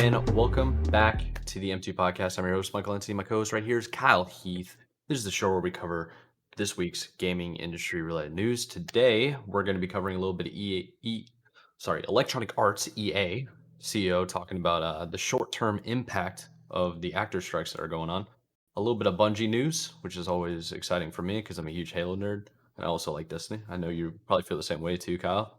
and welcome back to the M2 Podcast. I'm your host, Michael Lindsay. My co-host right here is Kyle Heath. This is the show where we cover this week's gaming industry-related news. Today, we're going to be covering a little bit of Electronic Arts, EA, CEO, talking about the short-term impact of the actor strikes that are going on. A little bit of Bungie news, which is always exciting for me because I'm a huge Halo nerd, and I also like Destiny. I know you probably feel the same way too, Kyle.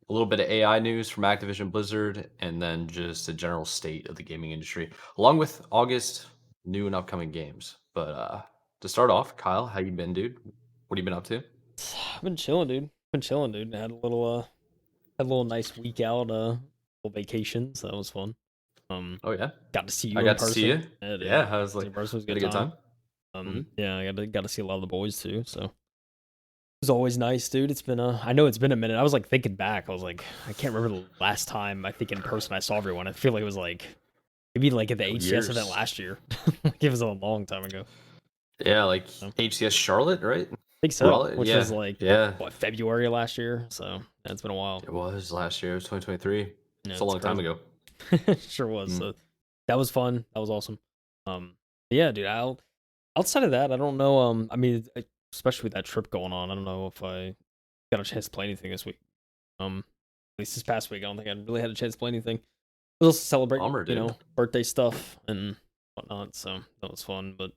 A little bit of AI news from Activision Blizzard, and then just a general state of the gaming industry, along with August new and upcoming games. But to start off, Kyle, how you been, dude? What have you been up to? I've been chilling, dude. I had a little nice week out, little vacation, so that was fun. Oh yeah, Got to see I you in got to see person. you. Yeah, dude. Yeah, I was like, In person was a had good a good time. time. Hmm. Yeah, I got to see a lot of the boys too. So it was always nice, dude. I know it's been a minute. I was like thinking back. I was like, I can't remember the last time I think in person I saw everyone. I feel like it was like maybe like at the HCS event Years. last year. Like it was a long time ago. Yeah, like So, I HCS Charlotte, right? think so, Raleigh. which was Yeah, like yeah. what February last year. So yeah, it's been a while. It was last year. It was 2023. Yeah, It's a it's long time crazy. ago. Sure was. Mm. So that was fun. That was awesome. Yeah, dude. Outside of that, I don't know. I mean, especially with that trip going on, I don't know if I got a chance to play anything this week. At least this past week, I don't think I really had a chance to play anything. I was also celebrating, Bummer, dude. birthday stuff and whatnot. So that was fun. But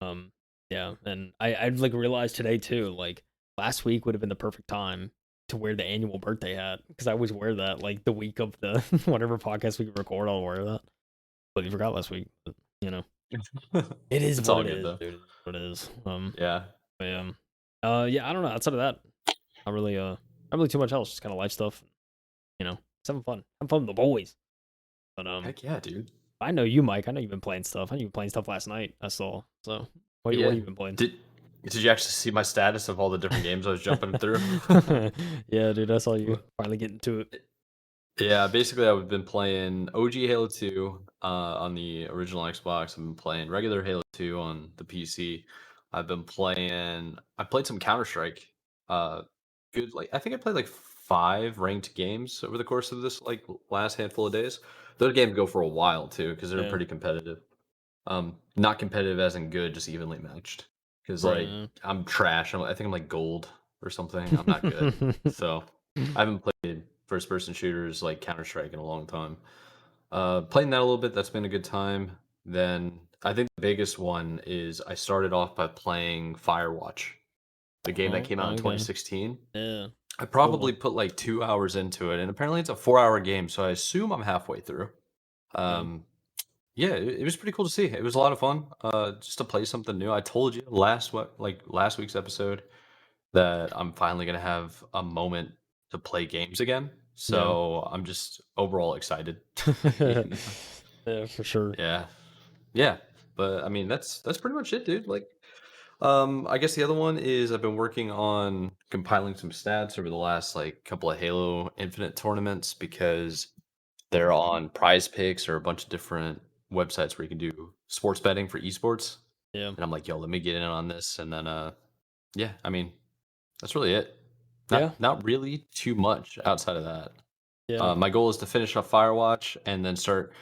um, yeah, and I like realized today too, like last week would have been the perfect time to wear the annual birthday hat because I always wear that like the week of the whatever podcast we record. I'll wear that. But you forgot last week. But, you know, it is It's what all it good is, though. dude. It is what it is. Yeah. But, yeah, I don't know. Outside of that, not really too much else. Just kind of life stuff. Just having fun with the boys. But Heck yeah, dude. I know you, Mike. I know you've been playing stuff. I know you've been playing stuff last night. I saw. So what Yeah. have you been playing? Did you actually see my status of all the different games I was jumping through? Yeah, dude. I saw you finally getting to it. Yeah, basically I've been playing OG Halo 2 on the original Xbox. I've been playing regular Halo 2 on the PC. I played some Counter-Strike. Good, like I think I played like 5 ranked games over the course of this like last handful of days. Those games go for a while too because they're Yeah. pretty competitive. Not competitive as in good, just evenly matched. Because like Right. I'm trash. I think I'm like gold or something. I'm not good. So I haven't played first person shooters like Counter Strike in a long time. Playing that a little bit, that's been a good time. Then I think the biggest one is I started off by playing Firewatch, the game that Oh, came out in okay. 2016. Yeah. I Good probably one. put like 2 hours into it, and apparently it's a 4 hour game, so I assume I'm halfway through. Yeah. Um, yeah, it was pretty cool to see. It was a lot of fun, just to play something new. I told you last week's episode that I'm finally gonna have a moment to play games again. Yeah. So I'm just overall excited. You know? Yeah, for sure. Yeah, yeah. But I mean, that's pretty much it, dude. Like, I guess the other one is I've been working on compiling some stats over the last like couple of Halo Infinite tournaments because they're on Prize Picks or a bunch of different websites where you can do sports betting for esports. Yeah. And I'm like, yo, let me get in on this. And then, yeah, I mean, that's really it. Yeah. Not really too much outside of that. Yeah. My goal is to finish up Firewatch and then start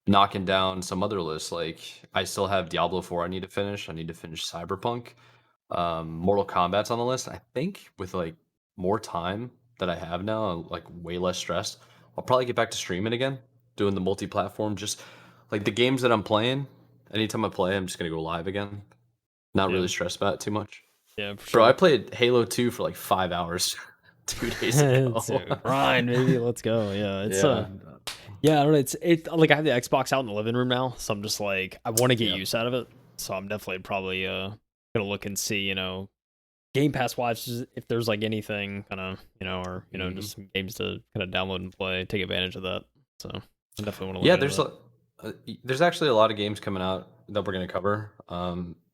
knocking down some other lists. Like I still have Diablo 4 I need to finish. I need to finish Cyberpunk. Mortal Kombat's on the list. I think with like more time that I have now, I'm like way less stressed. I'll probably get back to streaming again, doing the multi-platform. Just like the games that I'm playing. Anytime I play, I'm just gonna go live again. Not Yeah. really stressed about it too much. Yeah, for Bro, I sure. played Halo 2 for like 5 hours 2 days It's ago. a grind, baby. Let's go. Yeah, Yeah. yeah, I don't know. It's like I have the Xbox out in the living room now, so I'm just like I want to get Yeah. use out of it. So I'm definitely probably gonna look and see, Game Pass wise if there's like anything kind of, or Mhm. just some games to kind of download and play, take advantage of that. So I definitely want to look Yeah, into that. there's actually a lot of games coming out that we're going to cover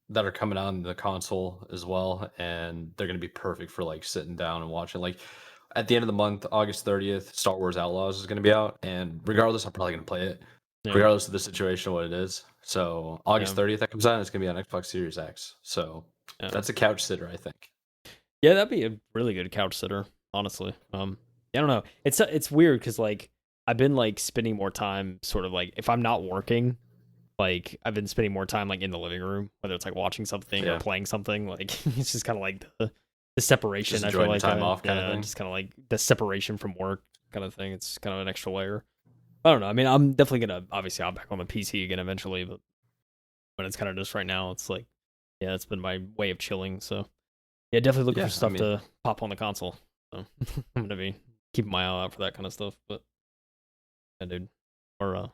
that are coming out on the console as well, and they're going to be perfect for like sitting down and watching. Like at the end of the month, August 30th, Star Wars Outlaws is going to be out, and regardless, I'm probably going to play it, Yeah, regardless of the situation, what it is. So yeah, August 30th that comes out, and it's going to be on Xbox Series X. So yeah. that's a couch sitter, I think. Yeah, that'd be a really good couch sitter, honestly. Yeah, I don't know. It's weird because like I've been like spending more time sort of like if I'm not working, like I've been spending more time like in the living room, whether it's like watching something or Yeah. playing something. Like it's just kind of like the Just separation. I feel enjoying your like time off kind of thing. just kind of like the separation from work kind of thing. It's kind of an extra layer. I don't know. I mean, I'm definitely gonna obviously I'll back on the PC again eventually, but when it's kind of just right now, it's like yeah, it's been my way of chilling. So yeah, definitely looking Yeah, for stuff to pop on the console. So I'm gonna be keeping my eye out for that kind of stuff. But yeah, dude, we're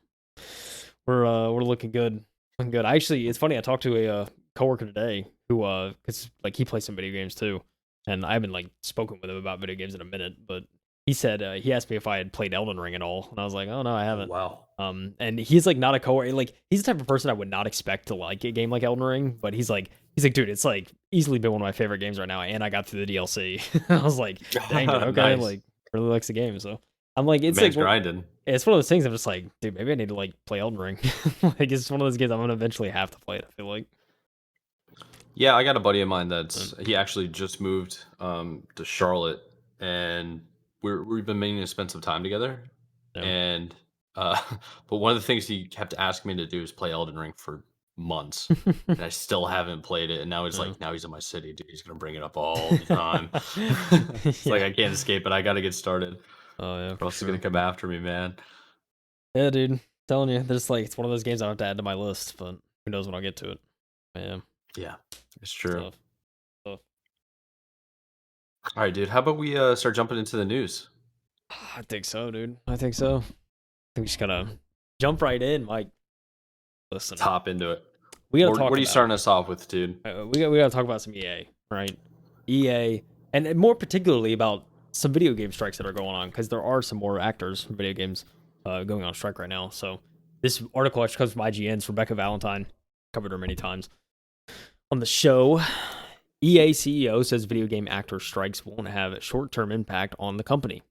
we're looking good. Looking good. Actually, it's funny. I talked to a coworker today who cause like he plays some video games too, and I haven't like spoken with him about video games in a minute. But he said he asked me if I had played Elden Ring at all, and I was like, oh no, I Oh, haven't. wow. And he's like not a coworker. Like he's the type of person I would not expect to like a game like Elden Ring, but he's like, dude, it's like easily been one of my favorite games right now, and I got through the DLC. I was like, dang, dude, okay, Nice. like really likes the game. So I'm like, it's Man's like grinding. it's one of those things. I'm just like, dude, maybe I need to like play Elden Ring. Like it's one of those games I'm gonna eventually have to play it. I feel like. Yeah, I got a buddy of mine he actually just moved to Charlotte, and we've been meaning to spend some time together. Yeah. And but one of the things he kept asking me to do is play Elden Ring for months, and I still haven't played it. And now he's like, now he's in my city, dude. He's gonna bring it up all the time. It's like I can't escape it. I got to get started. Oh yeah, Or else he's gonna come after me, man. Yeah, dude, telling you, there's like it's one of those games I have to add to my list, but who knows when I'll get to it. Yeah, Yeah, it's true. tough. All right, dude. How about we start jumping into the news? I think so, dude. I think so. I think we just gotta jump right in, Mike. Listen, Top into it. we gotta talk. What are you starting us off with, dude? We gotta talk about some EA, right? EA, and more particularly about some video game strikes that are going on because there are some more actors from video games going on strike right now. So this article actually comes from IGN's Rebecca Valentine. Covered her many times on the show. EA CEO says video game actor strikes won't have a short-term impact on the company.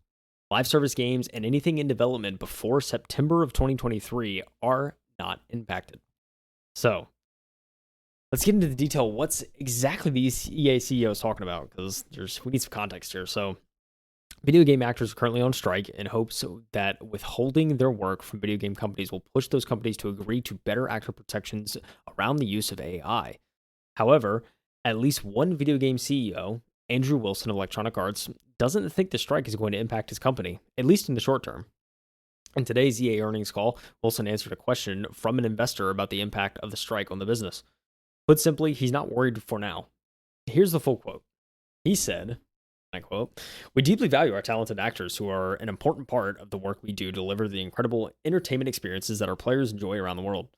Live service games and anything in development before September of 2023 are not impacted. So, let's get into the detail. What's exactly the EA CEO is talking about? Because we need some context here. So, video game actors are currently on strike in hopes that withholding their work from video game companies will push those companies to agree to better actor protections around the use of AI. However, at least one video game CEO, Andrew Wilson of Electronic Arts, doesn't think the strike is going to impact his company, at least in the short term. In today's EA earnings call, Wilson answered a question from an investor about the impact of the strike on the business. Put simply, he's not worried for now. Here's the full quote. He said, I quote, "We deeply value our talented actors who are an important part of the work we do to deliver the incredible entertainment experiences that our players enjoy around the world.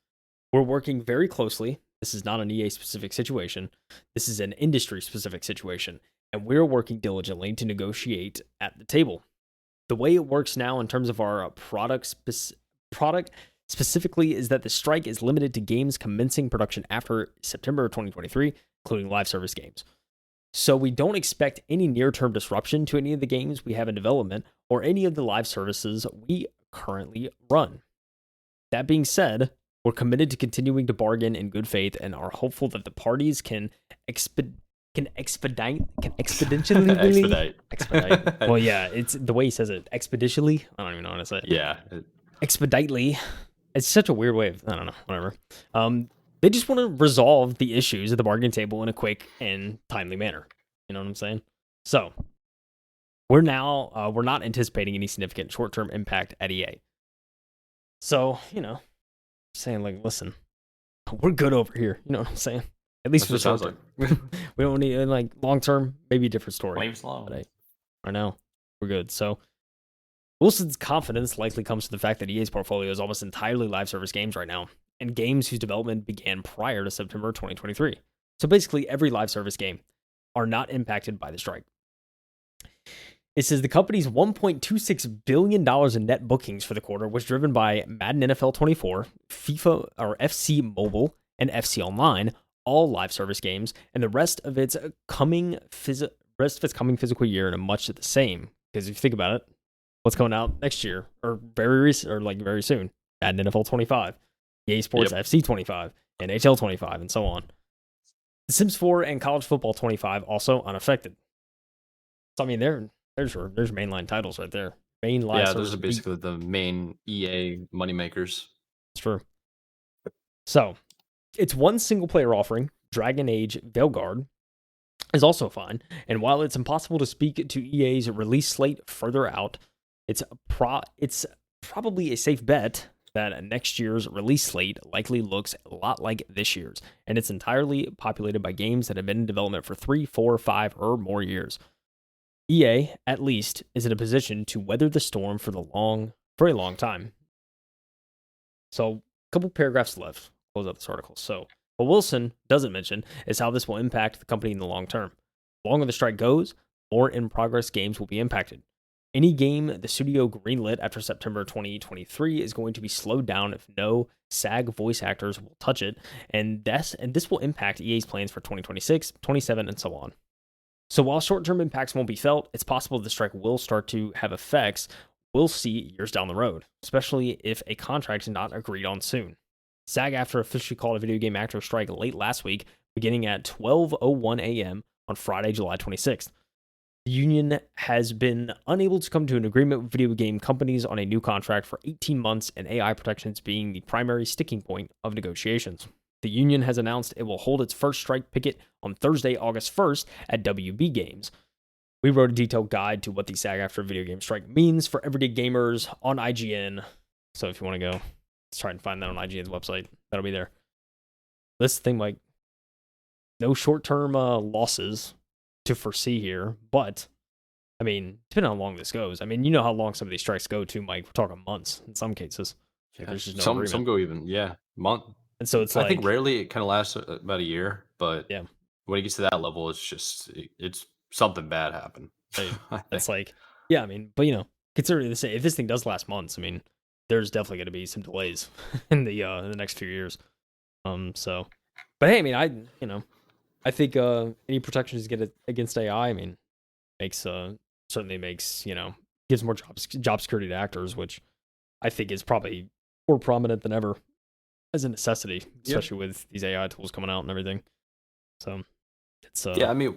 We're working very closely. This is not an EA-specific situation. This is an industry-specific situation, and we're working diligently to negotiate at the table. The way it works now in terms of our product specifically is that the strike is limited to games commencing production after September of 2023, including live service games. So we don't expect any near-term disruption to any of the games we have in development or any of the live services we currently run. That being said, we're committed to continuing to bargain in good faith and are hopeful that the parties can expeditiously. Well, yeah, it's the way he says it. Expeditiously. I don't even know how to say it. Yeah. Expeditely. It's such a weird way of, I don't know, whatever. They just want to resolve the issues at the bargaining table in a quick and timely manner. You know what I'm saying? So we're not anticipating any significant short-term impact at EA. So, saying like, listen, we're good over here. You know what I'm saying? At least That's for what the it short term. We don't need like long term, maybe a different story. Flames long. But right now, we're good. So Wilson's confidence likely comes to the fact that EA's portfolio is almost entirely live service games right now, and games whose development began prior to September 2023. So basically, every live service game are not impacted by the strike. It says the company's $1.26 billion in net bookings for the quarter was driven by Madden NFL 24, FIFA or FC Mobile, and FC Online, all live service games, and the rest of its coming physical year in much of the same. Because if you think about it, what's coming out next year or very soon? Madden NFL 25, EA Sports FC 25, NHL 25, and so on. The Sims 4 and College Football 25 also unaffected. So I mean, there's mainline titles right there. main live Yeah, those service are basically the main EA moneymakers. It's true. So it's one single player offering. Dragon Age Veilguard is also fine, and while it's impossible to speak to EA's release slate further out, it's probably a safe bet that next year's release slate likely looks a lot like this year's, and it's entirely populated by games that have been in development for 3, 4, 5, or more years. EA, at least, is in a position to weather the storm for a long time. So, a couple paragraphs left. Close out this article. So, what Wilson doesn't mention is how this will impact the company in the long term. The longer the strike goes, more in progress games will be impacted. Any game the studio greenlit after September 2023 is going to be slowed down if no SAG voice actors will touch it, and this will impact EA's plans for 2026, 27, and so on. So while short-term impacts won't be felt, it's possible the strike will start to have effects we'll see years down the road, especially if a contract is not agreed on soon. SAG-AFTRA officially called a video game actor strike late last week, beginning at 12:01 a.m. on Friday, July 26th. The union has been unable to come to an agreement with video game companies on a new contract for 18 months, and AI protections being the primary sticking point of negotiations. The union has announced it will hold its first strike picket on Thursday, August 1st at WB Games. We wrote a detailed guide to what the SAG-AFTRA video game strike means for everyday gamers on IGN. So if you want to go, let's try and find that on IGN's website. That'll be there. This thing, like, no short-term losses to foresee here, but I mean, depending on how long this goes. I mean, you know how long some of these strikes go to, Mike. We're talking months in some cases. Yeah. There's just no some agreement. go even month. And so it's I like, think rarely it kind of lasts about a year, but yeah, when it gets to that level, it's something bad happened. it's like, yeah, I mean, but considering this, if this thing does last months, I mean, there's definitely going to be some delays in the next few years. So, but hey, I mean, I think any protections get against AI, I mean, certainly makes gives more job security to actors, which I think is probably more prominent than ever as a necessity, especially with these AI tools coming out and everything. So it's yeah, I mean,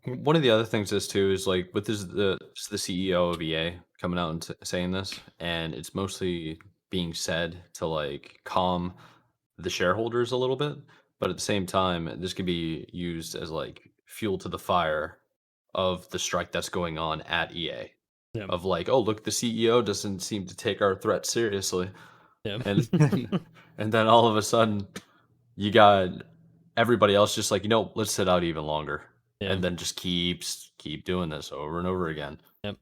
one of the other things is too is like with the CEO of EA coming out and saying this, and it's mostly being said to like calm the shareholders a little bit, but at the same time, this could be used as like fuel to the fire of the strike that's going on at EA. yeah, Of like, oh look, the CEO doesn't seem to take our threat seriously, yeah, and and then all of a sudden you got everybody else just like, let's sit out even longer, yeah, and then just keep doing this over and over again. yep.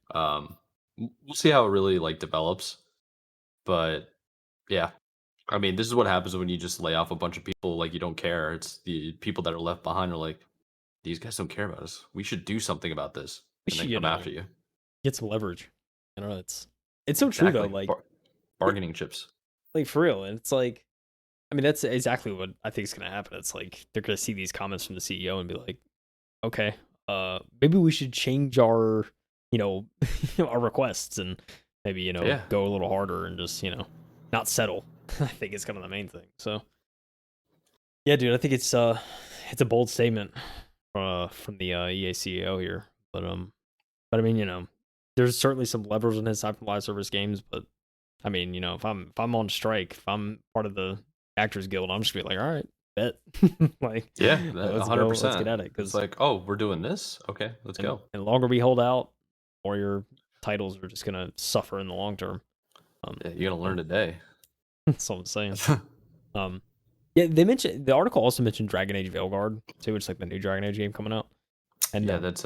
We'll see how it really like develops, but yeah, I mean, this is what happens when you just lay off a bunch of people. Like you don't care. It's the people that are left behind are like, these guys don't care about us. We should do something about this, We and should, then come after you. get some leverage. It's so true though. Like bargaining chips. like for real, and it's like, I mean, that's exactly what I think is going to happen. It's like they're going to see these comments from the CEO and be like, okay, maybe we should change our, our requests and maybe, go a little harder and just, not settle. I think it's kind of the main thing. So, yeah, dude, I think it's a bold statement from the EA CEO here. But I mean, there's certainly some levers on his side from live service games, but I mean, if I'm on strike, if I'm part of the Actors Guild, I'm just gonna be like, all right, bet. Like, yeah, let's 100%. go, let's get at it. It's like, oh, we're doing this. Okay, let's go. And the longer we hold out, the more your titles are just gonna suffer in the long term. Yeah, you're gonna learn today. That's what I'm saying. Yeah, the article also mentioned Dragon Age Veilguard too, which is like the new Dragon Age game coming out. And yeah, that's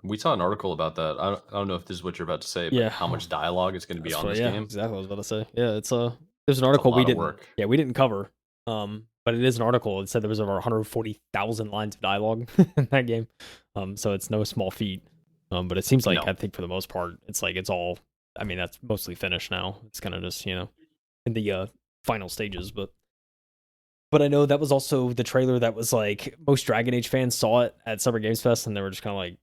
we saw an article about that. I don't know if this is what you're about to say, but how much dialogue is going to be on this game. Exactly what I was about to say. Yeah, there's an article we didn't cover. But it is an article. It said there was over 140,000 lines of dialogue in that game. So it's no small feat. But it seems like I think for the most part, it's like it's all. I mean, that's mostly finished now. It's kind of just in the final stages, But I know that was also the trailer that was like most Dragon Age fans saw it at Summer Games Fest and they were just kind of like,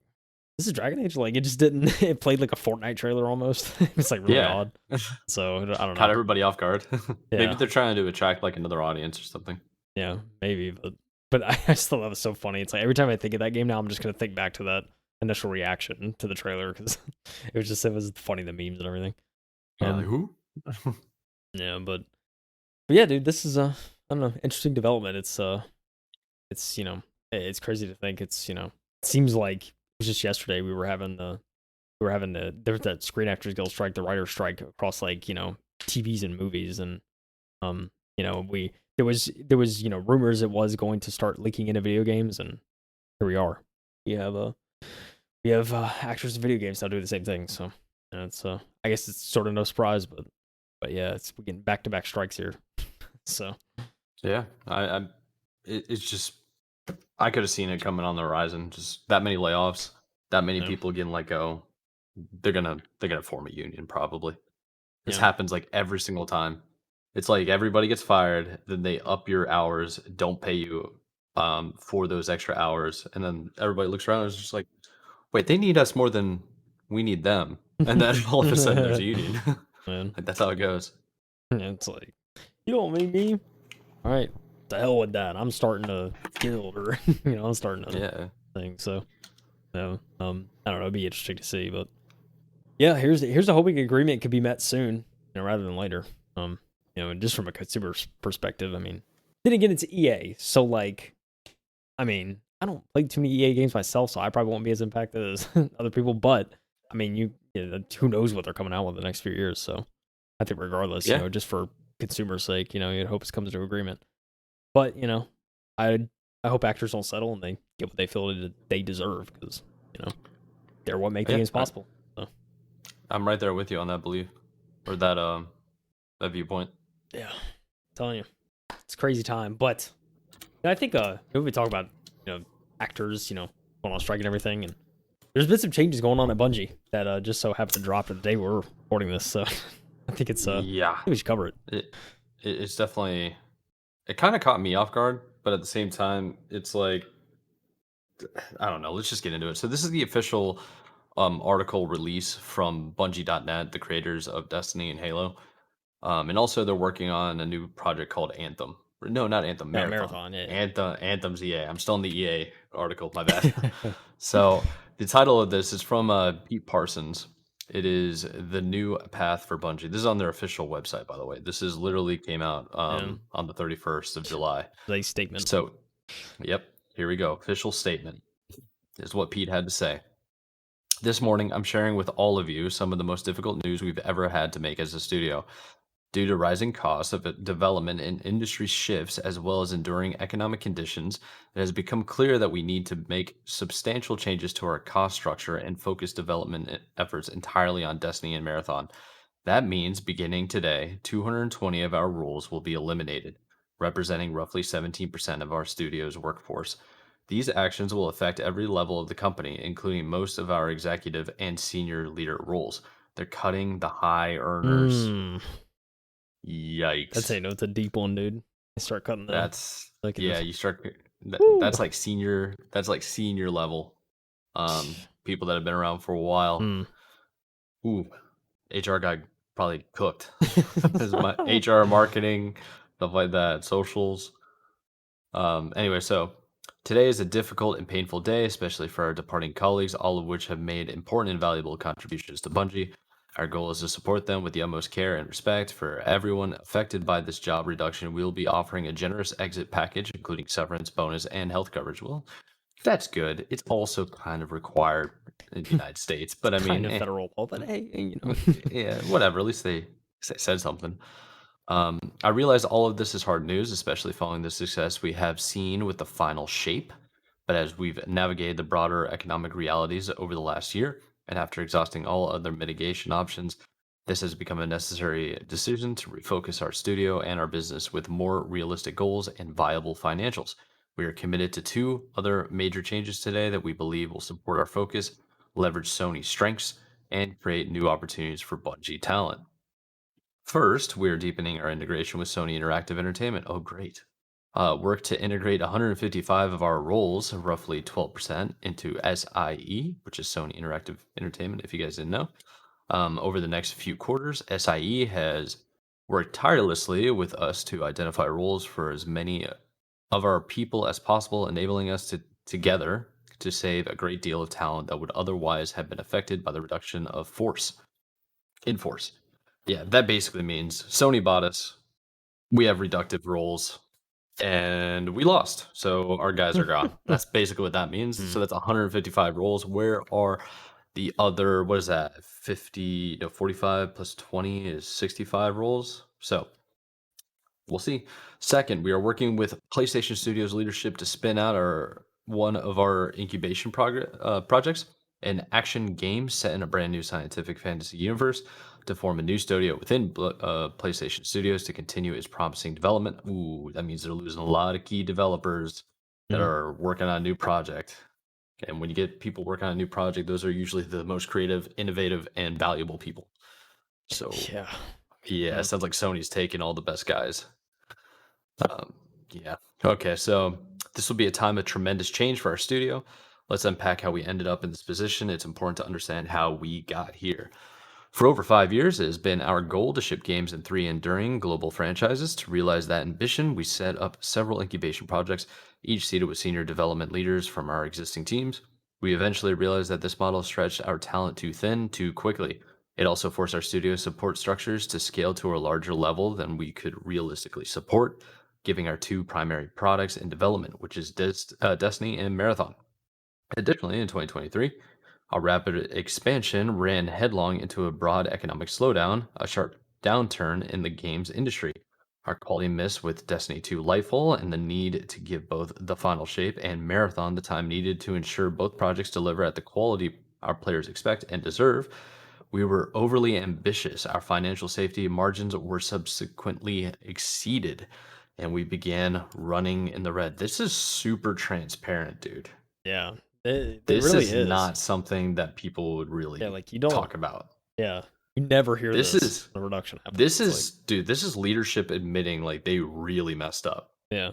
this is Dragon Age? Like, it just didn't, it played like a Fortnite trailer almost. It's like really odd. So, I don't know. Caught everybody off guard. Maybe they're trying to attract like another audience or something. Yeah, maybe. But I still thought it was so funny. It's like every time I think of that game now, I'm just going to think back to that initial reaction to the trailer because it was funny, the memes and everything. Yeah, like, And who? yeah, but yeah, dude, this is a I don't know, interesting development. It's it's crazy to think it seems like it was just yesterday we were having there was that Screen Actors Guild strike, the writer strike across like TVs and movies, and we there was rumors it was going to start leaking into video games, and here we are. We have we have actors in video games now doing the same thing, so it's I guess it's sort of no surprise, but yeah, we're getting back to back strikes here, so Yeah, it's just I could have seen it coming on the horizon. Just that many layoffs, that many yeah, people getting let go. They're gonna form a union probably. This yeah. happens like every single time. It's like everybody gets fired, then they up your hours, don't pay you for those extra hours, and then everybody looks around and is just like, wait, they need us more than we need them. And then all of a sudden there's a union. Man, Like that's how it goes. yeah, it's like you don't make me. All right, the hell with that. I'm starting a guild, or I'm starting a Yeah. thing. So, I don't know. It'd be interesting to see, but yeah, here's a hoping agreement could be met soon, rather than later. Just from a consumer perspective. I mean, then again, it's EA, so like, I mean, I don't play too many EA games myself, so I probably won't be as impacted as other people. But I mean, who knows what they're coming out with the next few years? So I think regardless, Yeah. just for consumer sake, you'd hope it comes to agreement. But I I hope actors don't settle and they get what they feel they deserve because they're what make the Yeah. games possible. So I'm right there with you on that belief or that viewpoint. yeah, I'm telling you, it's a crazy time. But I think we talk about actors going on strike and everything, and there's been some changes going on at Bungie that just so happened to drop the day we're recording this. So I think I Yeah. think we should cover it. It's definitely it kind of caught me off guard, but at the same time, it's like I don't know. Let's just get into it. So this is the official article release from Bungie.net, the creators of Destiny and Halo, and also they're working on a new project called Anthem. No, not Anthem, Yeah, Marathon. marathon. Yeah. Anthem's EA. I'm still in the EA article. My bad. So the title of this is from Pete Parsons. It is the new path for Bungie. This is on their official website, by the way. This is literally came out And on the 31st of July. the statement. So, yep, here we go. Official statement is what Pete had to say. This morning, I'm sharing with all of you some of the most difficult news we've ever had to make as a studio. Due to rising costs of development and industry shifts, as well as enduring economic conditions, it has become clear that we need to make substantial changes to our cost structure and focus development efforts entirely on Destiny and Marathon. That means beginning today, 220 of our roles will be eliminated, representing roughly 17% of our studio's workforce. These actions will affect every level of the company, including most of our executive and senior leader roles. They're cutting the high earners. Mm, that's Yikes. it's a deep one, dude. They start cutting the That's yeah, executives. you start Woo. that's like senior level. People that have been around for a while. Mm. Ooh, HR guy probably cooked. As my HR marketing, stuff like that, socials. Anyway, so today is a difficult and painful day, especially for our departing colleagues, all of which have made important and valuable contributions to Bungie. Our goal is to support them with the utmost care and respect. For everyone affected by this job reduction, we will be offering a generous exit package, including severance, bonus, and health coverage. Well, that's good. It's also kind of required in the United States, but I Kind mean, of federal law, but hey, yeah, whatever. At least they said something. I realize all of this is hard news, especially following the success we have seen with the final shape. But as we've navigated the broader economic realities over the last year, and after exhausting all other mitigation options, this has become a necessary decision to refocus our studio and our business with more realistic goals and viable financials. We are committed to two other major changes today that we believe will support our focus, leverage Sony's strengths, and create new opportunities for Bungie talent. First, we are deepening our integration with Sony Interactive Entertainment. Oh, great. Work to integrate 155 of our roles, roughly 12%, into SIE, which is Sony Interactive Entertainment, if you guys didn't know. Over the next few quarters, SIE has worked tirelessly with us to identify roles for as many of our people as possible, enabling us to to save a great deal of talent that would otherwise have been affected by the reduction of force. In force. Yeah, that basically means Sony bought us. We have reductive roles and we lost. So our guys are gone. That's basically what that means. Hmm. So that's 155 roles. Where are the other, what is that? 50, no, 45 plus 20 is 65 roles. So we'll see. Second, we are working with PlayStation Studios leadership to spin out one of our incubation projects, an action game set in a brand new scientific fantasy universe, to form a new studio within PlayStation Studios to continue its promising development. Ooh, that means they're losing a lot of key developers that Hmm. are working on a new project. And when you get people working on a new project, those are usually the most creative, innovative, and valuable people. So Yeah. yeah, it Hmm. sounds like Sony's taking all the best guys. Yeah. Okay, so this will be a time of tremendous change for our studio. Let's unpack how we ended up in this position. It's important to understand how we got here. For over 5 years, it has been our goal to ship games in 3 enduring global franchises. To realize that ambition, we set up several incubation projects, each seated with senior development leaders from our existing teams. We eventually realized that this model stretched our talent too thin too quickly. It also forced our studio support structures to scale to a larger level than we could realistically support, giving our two primary products in development, which is Destiny and Marathon. Additionally, in 2023, our rapid expansion ran headlong into a broad economic slowdown, a sharp downturn in the games industry. Our quality miss with Destiny 2 Lightfall and the need to give both the final shape and Marathon the time needed to ensure both projects deliver at the quality our players expect and deserve. We were overly ambitious. Our financial safety margins were subsequently exceeded, and we began running in the red. This is super transparent, dude. Yeah. It This really is is. not something that people would Yeah. really Like you don't. talk about. Yeah. You never hear This this is when a reduction happens. this It's like, is dude, this is leadership admitting like they really messed up. yeah.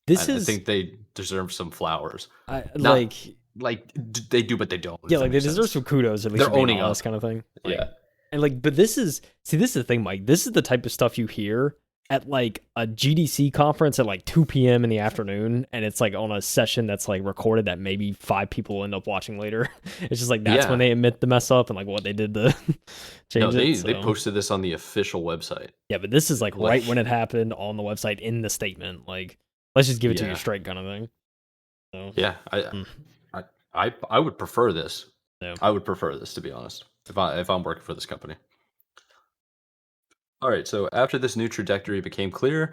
This I is think they deserve some flowers. I Not like like they do, but they don't, yeah, if that like they makes deserve sense. some kudos at least for They're being owning honest, up. kind of thing. Like, Yeah. and like, but this is the thing, Mike. This is the type of stuff you hear at like a GDC conference at like 2 p.m. in the afternoon, and it's like on a session that's like recorded that maybe 5 people will end up watching later. It's just like that's when Yeah. they admit the mess up and like what they did to No, change it. they So posted this on the official website. yeah, but this is like right when Like, it happened on the website in the statement. Like, let's just give it to you yeah. straight, kind of thing. So Yeah. mm, I I would prefer this. yeah. I would prefer this, to be honest. If I'm working for this company. All right, so after this new trajectory became clear,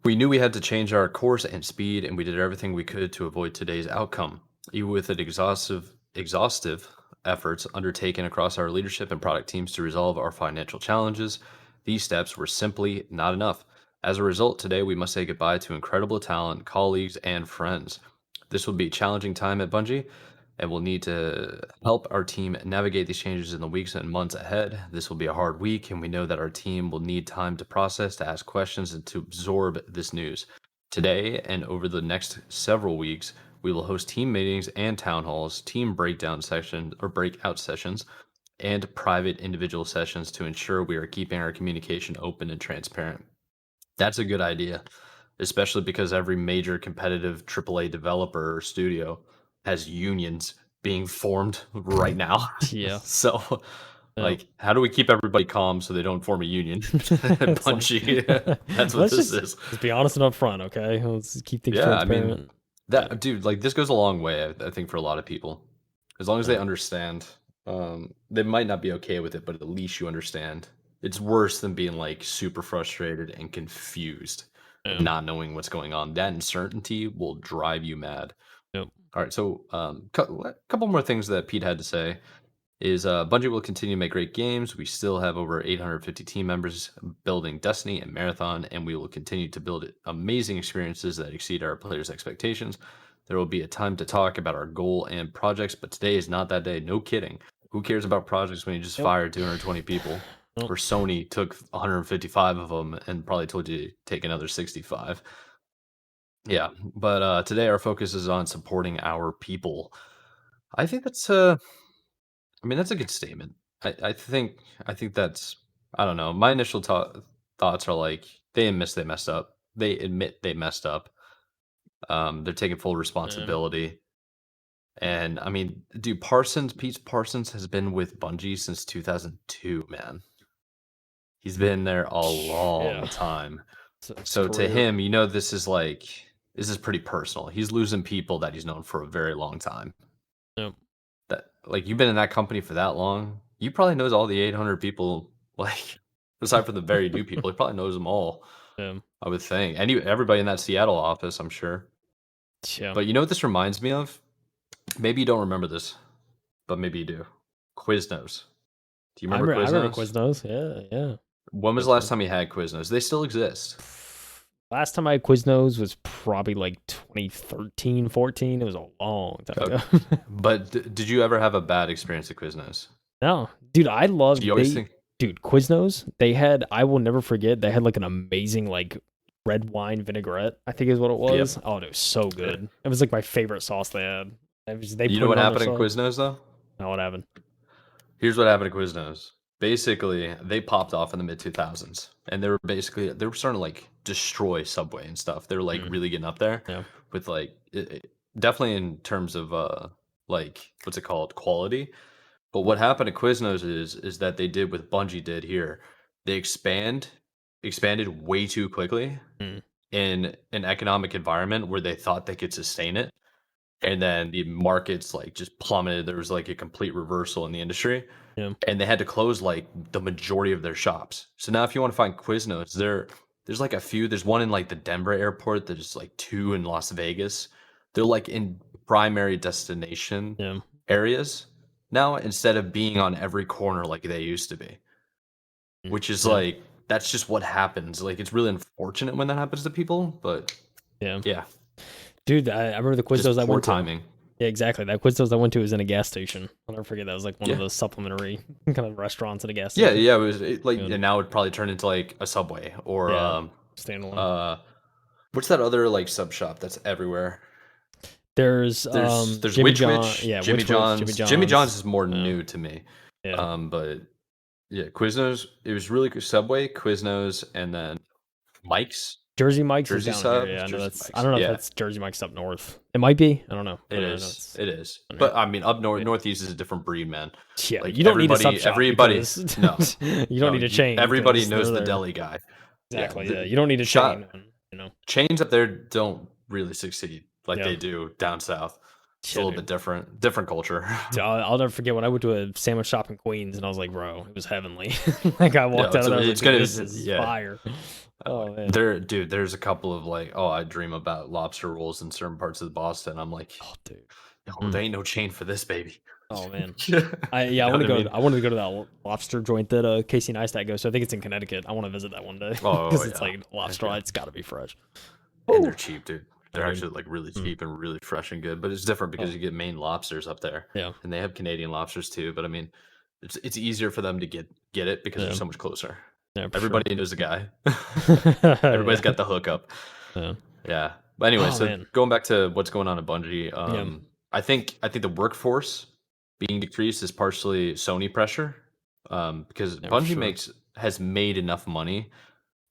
we knew we had to change our course and speed, and we did everything we could to avoid today's outcome. Even with an exhaustive efforts undertaken across our leadership and product teams to resolve our financial challenges, these steps were simply not enough. As a result, today we must say goodbye to incredible talent, colleagues, and friends. This will be a challenging time at Bungie, and we'll need to help our team navigate these changes in the weeks and months ahead. This will be a hard week, and we know that our team will need time to process, to ask questions, and to absorb this news. Today and over the next several weeks, we will host team meetings and town halls, team breakdown sessions or breakout sessions, and private individual sessions to ensure we are keeping our communication open and transparent. That's a good idea, especially because every major competitive AAA developer or studio has unions being formed right now. Yeah. So, Yeah. like, how do we keep everybody calm so they don't form a union? It's like Bungie, that's what let's this is. just be honest and upfront, okay? Let's keep things Yeah, I mean, transparent. Yeah. that dude, like, this goes a long way, I think, for a lot of people. As long as they Yeah. understand, they might not be okay with it, but at least you understand. It's worse than being like super frustrated and confused and Yeah. not knowing what's going on. That uncertainty will drive you mad. Yep. All right, so couple more things that Pete had to say is Bungie will continue to make great games. We still have over 850 team members building Destiny and Marathon, and we will continue to build amazing experiences that exceed our players' expectations. There will be a time to talk about our goal and projects, but today is not that day. No kidding. Who cares about projects when you just Yep. fired 220 people? Nope. Or Sony took 155 of them and probably told you to take another 65. Yeah, but today our focus is on supporting our people. I think that's a good statement. I think that's I don't know. My initial thoughts are like they admit they messed up. They admit they messed up. They're taking full Yeah. responsibility. And I mean, dude, Pete Parsons has been with Bungie since 2002, man. He's been there a long Yeah, time. so his So to career. him, this is pretty personal. He's losing people that he's known for a very long time. Yep. That like you've been in that company for that long, you probably knows all the 800 people. Like aside from the very new people, he probably knows them all. Yeah. I would think, and everybody in that Seattle office, I'm sure. Yeah. But you know what this reminds me of? Maybe you don't remember this, but maybe you do. Quiznos. Do you remember I remember Quiznos? Quiznos. Yeah, yeah. When was the last Quiznos. time you had Quiznos? They still exist. Last time I had Quiznos was probably like 2013, 14. It was a long time Okay. ago. But did you ever have a bad experience at Quiznos? No, dude, I Do you loved always think? dude, Quiznos. They had, I will never forget. They had like an amazing like red wine vinaigrette, I think is what it Yep. was. Oh, it was so Yeah. good. It was like my favorite sauce they had. They You know put it what on their happened in sauce. Quiznos though? Oh, what happened? Here's what happened at Quiznos. Basically, they popped off in the mid 2000s, and they were starting to like destroy Subway and stuff. They were like Mm, really getting up there yeah, with like definitely in terms of like what's it called, quality. But what happened at Quiznos is that they did what Bungie did here. They expanded way too quickly mm, in an economic environment where they thought they could sustain it, and then the markets like just plummeted. There was like a complete reversal in the industry, yeah, and they had to close like the majority of their shops. So now if you want to find Quiznos, there's like a few. There's one in like the Denver airport. There's like two in Las Vegas. They're like in primary destination yeah, areas now instead of being on every corner like they used to be. mm, Which is yeah, like that's just what happens. Like it's really unfortunate when that happens to people, but yeah. yeah, Dude, I remember the just Quiznos I poor went to. timing. Yeah, exactly. That Quiznos I went to was in a gas station. I'll never forget that. Was like one of Yeah. those supplementary kind of restaurants in a gas Yeah, station. yeah, it was like Good. and now it'd probably turn into like a Subway or Yeah, standalone. uh what's that other like sub shop that's everywhere? There's There's Jimmy Witch John. Witch, Yeah, Jimmy Jimmy John's. Jimmy John's John's. is more Yeah, new to me. yeah. But yeah, Quiznos, it was really good. Subway, Quiznos, and then Mike's, Jersey Mike's is Jersey down here. subs, Yeah, I know Jersey that's. I Mike's. don't know if Yeah, that's Jersey Mike's up north. It might be. I don't know, it but I know is. it's It is. down here. But I mean, up north, Yeah, northeast is a different breed, man. yeah, Like you don't need a sub shop everybody. because No, you don't no, need a chain everybody because knows they're the there. deli guy. Yeah, Exactly. Yeah, the you don't need a chain. shop You know. chains up there don't really succeed like Yeah. they do down south. It's a Yeah, little bit dude. different culture. I'll never forget when I went to a sandwich shop in Queens and I was like, bro, it was heavenly. Like I Yeah, walked out of there, I was like, it's dude, gonna, this is yeah. fire. Oh man. There's a couple of like, oh, I dream about lobster rolls in certain parts of Boston. I'm like, Oh dude. no, Mm. there ain't no chain for this, baby. Oh man. You I know want what to I go. mean? I wanted to go to that lobster joint that Casey Neistat goes. So I think it's in Connecticut. I want to visit that one day Oh because it's yeah, like heck lobster. yeah. It's got to be fresh. And they're Ooh. cheap, dude. Yeah, They're dude. actually like really Mm. cheap and really fresh and good. But it's different because Oh you get Maine lobsters up there, yeah, and they have Canadian lobsters too. But I mean, it's easier for them to get it because they're yeah, so much closer. yeah, for sure. Everybody knows the guy. Everybody's Yeah, got the hookup. yeah. Yeah. But anyway, Oh so man. going back to what's going on at Bungie, Yeah, I think the workforce being decreased is partially Sony pressure, because yeah, for Bungie sure. has made enough money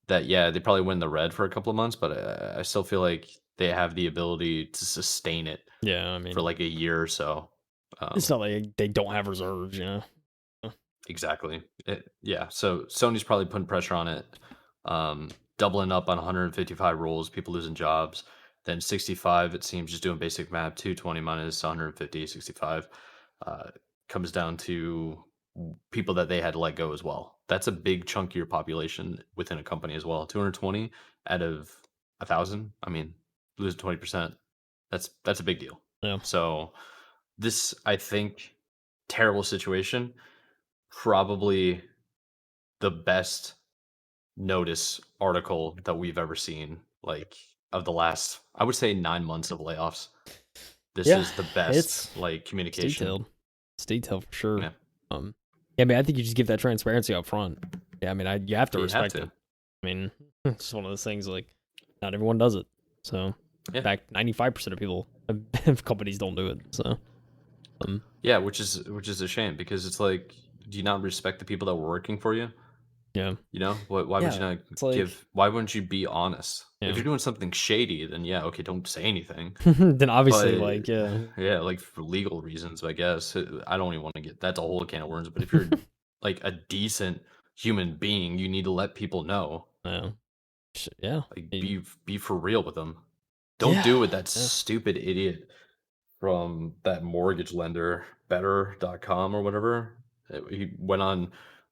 that yeah they probably win the red for a couple of months, but I still feel like they have the ability to sustain it Yeah, I for mean, like a year or so. it's Um, not like they don't have reserves, you know. exactly. Yeah. So Sony's probably putting pressure on it, doubling up on 155 roles, people losing jobs. Then 65, it seems, just doing basic math, 220 minus 150, 65, uh, comes down to people that they had to let go as well. That's a big chunk of your population within a company as well. 220 out of 1,000. I mean, losing 20%. That's a big deal. Yeah, So this, I think, terrible situation, probably the best notice article that we've ever seen, like of the last, I would say 9 months of layoffs. This yeah. is the best It's like it's communication. detailed. It's detailed for sure. Yeah, Yeah, I mean, I think you just give that transparency up front. Yeah, I mean, you have to you have respect it. to. I mean, it's one of those things like not everyone does it. So, in Yeah, fact, 95% of people, of companies don't do it. So, um, yeah, which is a shame because it's like, do you not respect the people that were working for you? Yeah. You know, why would you Yeah. not It's like, give? Why wouldn't you be honest? If yeah. you're doing something shady, then yeah, okay, don't say anything. Then obviously, But like, yeah. yeah, like for legal reasons, I guess. I don't even want to get that's a whole can of worms. But if you're like a decent human being, you need to let people know. Yeah. Yeah. Like be for real with them. Don't Yeah. do what that Yeah. stupid idiot from that mortgage lender, better.com or whatever. He went on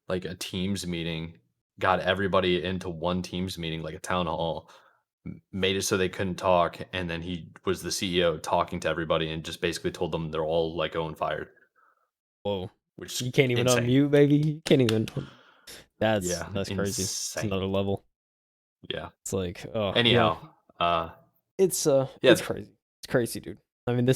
like a Teams meeting, got everybody into one Teams meeting, like a town hall, made it so they couldn't talk, and then he was the CEO talking to everybody and just basically told them they're all let go and fired, Whoa. which is You can't even insane. unmute, baby. You can't even. Yeah, That's crazy. It's insane. another level. Yeah. It's like, oh yeah, Anyhow, it's yeah, crazy. It's crazy, dude. I mean, I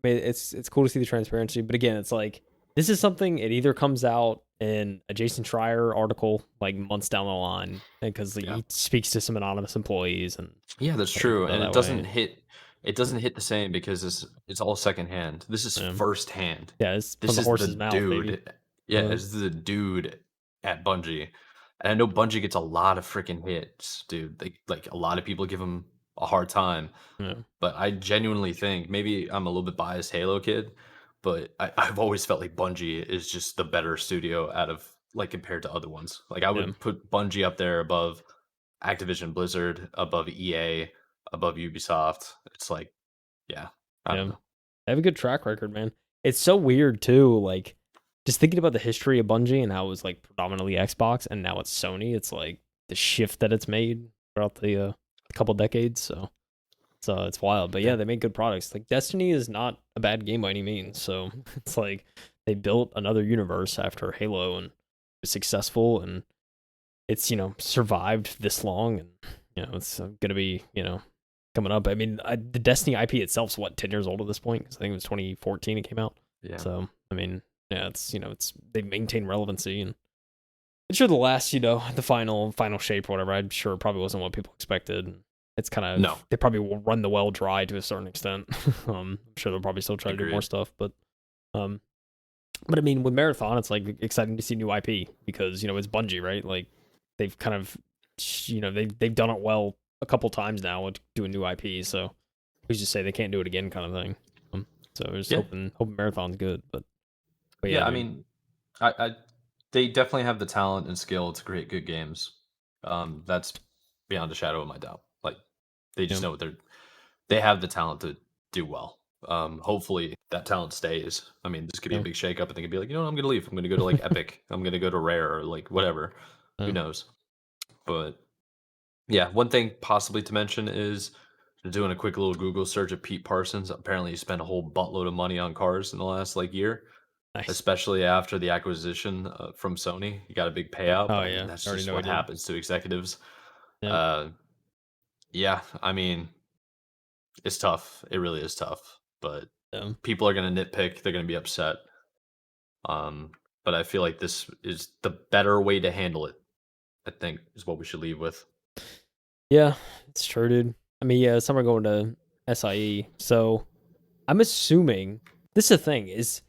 mean, it's cool to see the transparency, but again, it's like this is something. It either comes out in a Jason Schreier article like months down the line because yeah. he speaks to some anonymous employees and Yeah, that's let it true, go and that way. it doesn't hit the same because it's all secondhand. This is Yeah, firsthand. yeah, it's from This the is the horse's mouth, baby. dude. Yeah, Uh, this is the dude at Bungie. And I know Bungie gets a lot of freaking hits, dude. Like a lot of people give him a hard time, yeah, but I genuinely think maybe I'm a little bit biased Halo kid, but I've always felt like Bungie is just the better studio out of like compared to other ones. Like I yeah, would put Bungie up there above Activision Blizzard, above EA, above Ubisoft. It's like, yeah, I don't yeah. know. They have a good track record, man. It's so weird too. Like just thinking about the history of Bungie and how it was like predominantly Xbox and now it's Sony. It's like the shift that it's made throughout the couple decades. So it's wild. But Yeah, yeah, they make good products. Like Destiny is not a bad game by any means. So it's like they built another universe after Halo and it was successful and it's survived this long and it's gonna be coming up. I mean, the Destiny IP itself's what 10 years old at this point because I think it was 2014 it came out. yeah, So I mean, yeah, it's they maintain relevancy and I'm sure the last the final shape or whatever. I'm sure it probably wasn't what people expected. It's kind no, of they probably will run the well dry to a certain extent. I'm sure they'll probably still try to do more agreed. stuff, um, but I mean, with Marathon, it's like exciting to see new IP because it's Bungie, right? Like they've kind of they've done it well a couple times now with doing new IP. So who's to say they can't do it again, kind of thing. So we're just Yeah, hoping Marathon's good, but yeah, yeah. I dude. mean, I they definitely have the talent and skill to create good games. That's beyond a shadow of my doubt. Like they just Yeah, know what they have the talent to do well. Hopefully that talent stays. I mean, this could be a yeah, big shakeup, and they could be like, you know, what, I'm gonna leave. I'm gonna go to like Epic. I'm gonna go to Rare or like whatever. Who yeah. knows? But yeah, one thing possibly to mention is doing a quick little Google search of Pete Parsons. Apparently, he spent a whole buttload of money on cars in the last like year, Nice. especially after the acquisition from Sony. He got a big payout, Oh but I mean, yeah, that's I already just know he what did. happens to executives. Yeah, Uh, yeah, I mean, it's tough. It really is tough, but yeah, people are going to nitpick. They're going to be upset. Um, but I feel like this is the better way to handle it. I think is what we should leave with. yeah. It's true, dude. I mean, yeah, some are going to SIE, so I'm assuming this is the thing is,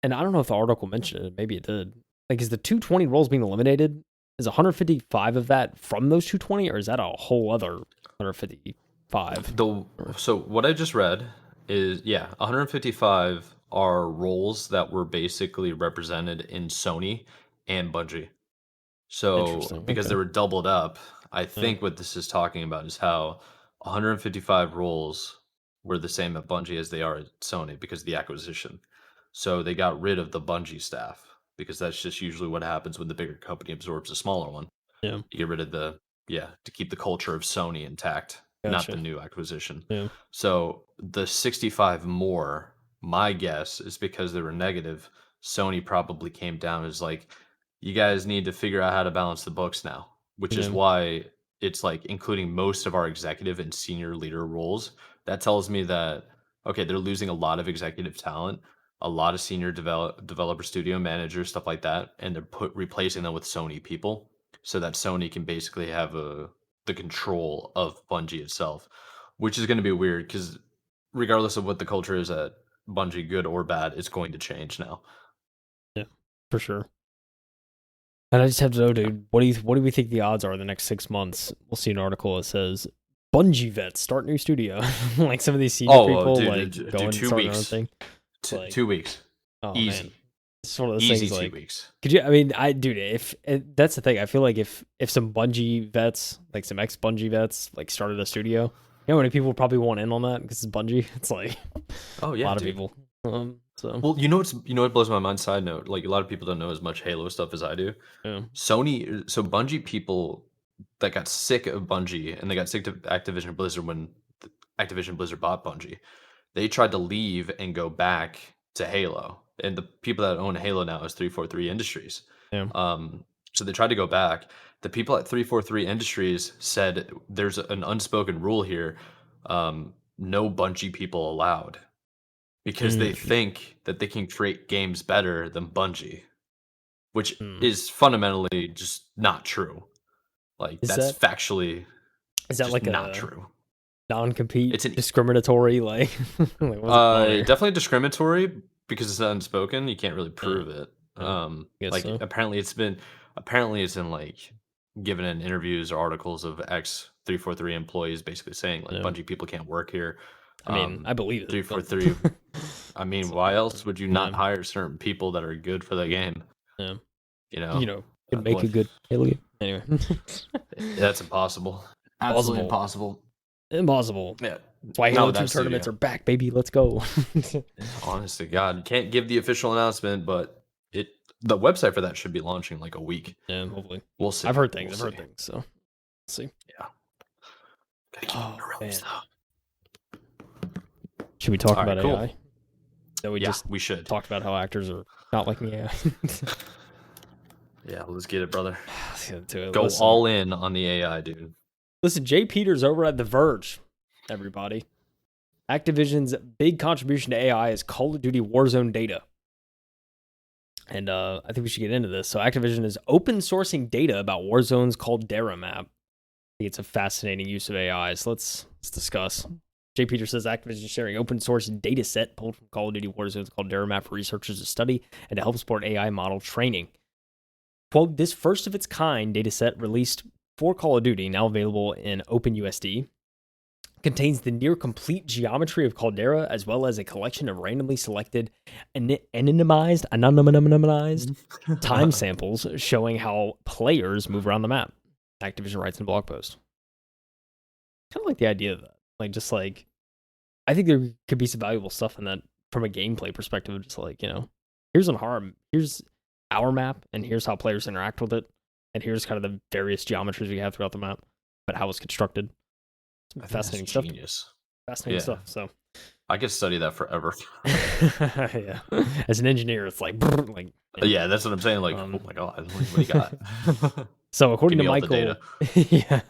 and I don't know if the article mentioned it. Maybe it did. Like, is the 220 roles being eliminated? Is 155 of that from those 220, or is that a whole other 155? The Or, so what I just read is yeah, 155 are roles that were basically represented in Sony and Bungie. So interesting. because they Okay. were doubled up, I Yeah. think what this is talking about is how 155 roles were the same at Bungie as they are at Sony because of the acquisition. So they got rid of the Bungie staff because that's just usually what happens when the bigger company absorbs a smaller one. Yeah. You get rid of the yeah, to keep the culture of Sony intact, not the Gotcha. new acquisition. Yeah. So the 65 more, my guess is because they were negative, Sony probably came down as like, you guys need to figure out how to balance the books now, which is Yeah. why it's like including most of our executive and senior leader roles. That tells me that okay, they're losing a lot of executive talent, a lot of senior developer studio managers, stuff like that, and they're replacing them with Sony people so that Sony can basically have the control of Bungie itself, which is going to be weird because regardless of what the culture is at Bungie, good or bad, it's going to change now. Yeah. For sure. And I just have to know, dude, what do we think the odds are the next 6 months? We'll see an article that says Bungie vets start new studio. Like some of these senior Oh, people dude, like do going and two starting their own weeks. thing. It's like, 2 weeks. oh man. Easy. It's one of those Easy things like 2 weeks. could you I mean, dude, if that's the thing. I feel like if some Bungie vets, like some ex Bungie vets, like started a studio, you know how many people would probably want in on that because it's Bungie? It's like Oh a yeah, lot of dude. people. So Well, you know what blows my mind? Side note, like a lot of people don't know as much Halo stuff as I do. yeah. So Bungie people that got sick of Bungie and they got sick of Activision Blizzard when Activision Blizzard bought Bungie, they tried to leave and go back to Halo. And the people that own Halo now is 343 Industries. Yeah. So they tried to go back. The people at 343 Industries said there's an unspoken rule here. No Bungie people allowed because they Mm, think that they can create games better than Bungie, which mm. is fundamentally just not true. Like Is that's that factually is that just like not a true. non-compete It's an discriminatory like, like what's going on here? definitely discriminatory because it's unspoken. You can't really Yeah, prove it. yeah, I guess Like so. apparently it's in like given in interviews or articles of ex 343 employees basically saying like Yeah. Bungie people can't work here. I mean, I believe it, but 343. I mean, so, why else would you yeah, not hire certain people that are good for the game? yeah. You know, You know, could make a what? good Halo game. Anyway, That's impossible. Absolutely impossible, impossible. impossible. Yeah, That's why not Halo with 2 that tournaments studio. are back, baby. Let's go. Honest to God, can't give the official announcement, but the website for that should be launching like a week. Yeah, hopefully. We'll see. I've heard things. We'll I've see. heard things. So, we'll see. Yeah, gotta keep it in Oh the realms man, though. should we talk All right, about cool. AI? That we Yeah, just we should. talked about how actors are not liking AI. Yeah, let's get it, brother. Let's get into it. Go all in on the AI, dude. Listen, Jay Peters over at The Verge, everybody. Activision's big contribution to AI is Call of Duty Warzone data. And I think we should get into this. So Activision is open sourcing data about Warzone's Caldera map. I think it's a fascinating use of AI. So let's discuss. Jay Peters says Activision is sharing open source data set pulled from Call of Duty Warzone's Caldera map for researchers to study and to help support AI model training. Quote, this first of its kind data set released for Call of Duty, now available in OpenUSD, contains the near complete geometry of Caldera as well as a collection of randomly selected anonymized time samples showing how players move around the map. Activision writes in a blog post. Kind of like the idea of that. Like, just like, I think there could be some valuable stuff in that from a gameplay perspective. Just like, here's here's our map, and here's how players interact with it, and here's kind of the various geometries we have throughout the map, but how it's constructed. I think Fascinating that's stuff. genius. Fascinating Yeah. stuff. So, I could study that forever. yeah, as an engineer, it's like, like Yeah, that's what I'm saying. Like, oh my God, what do you got? So according Give to me all the Michael, data. yeah.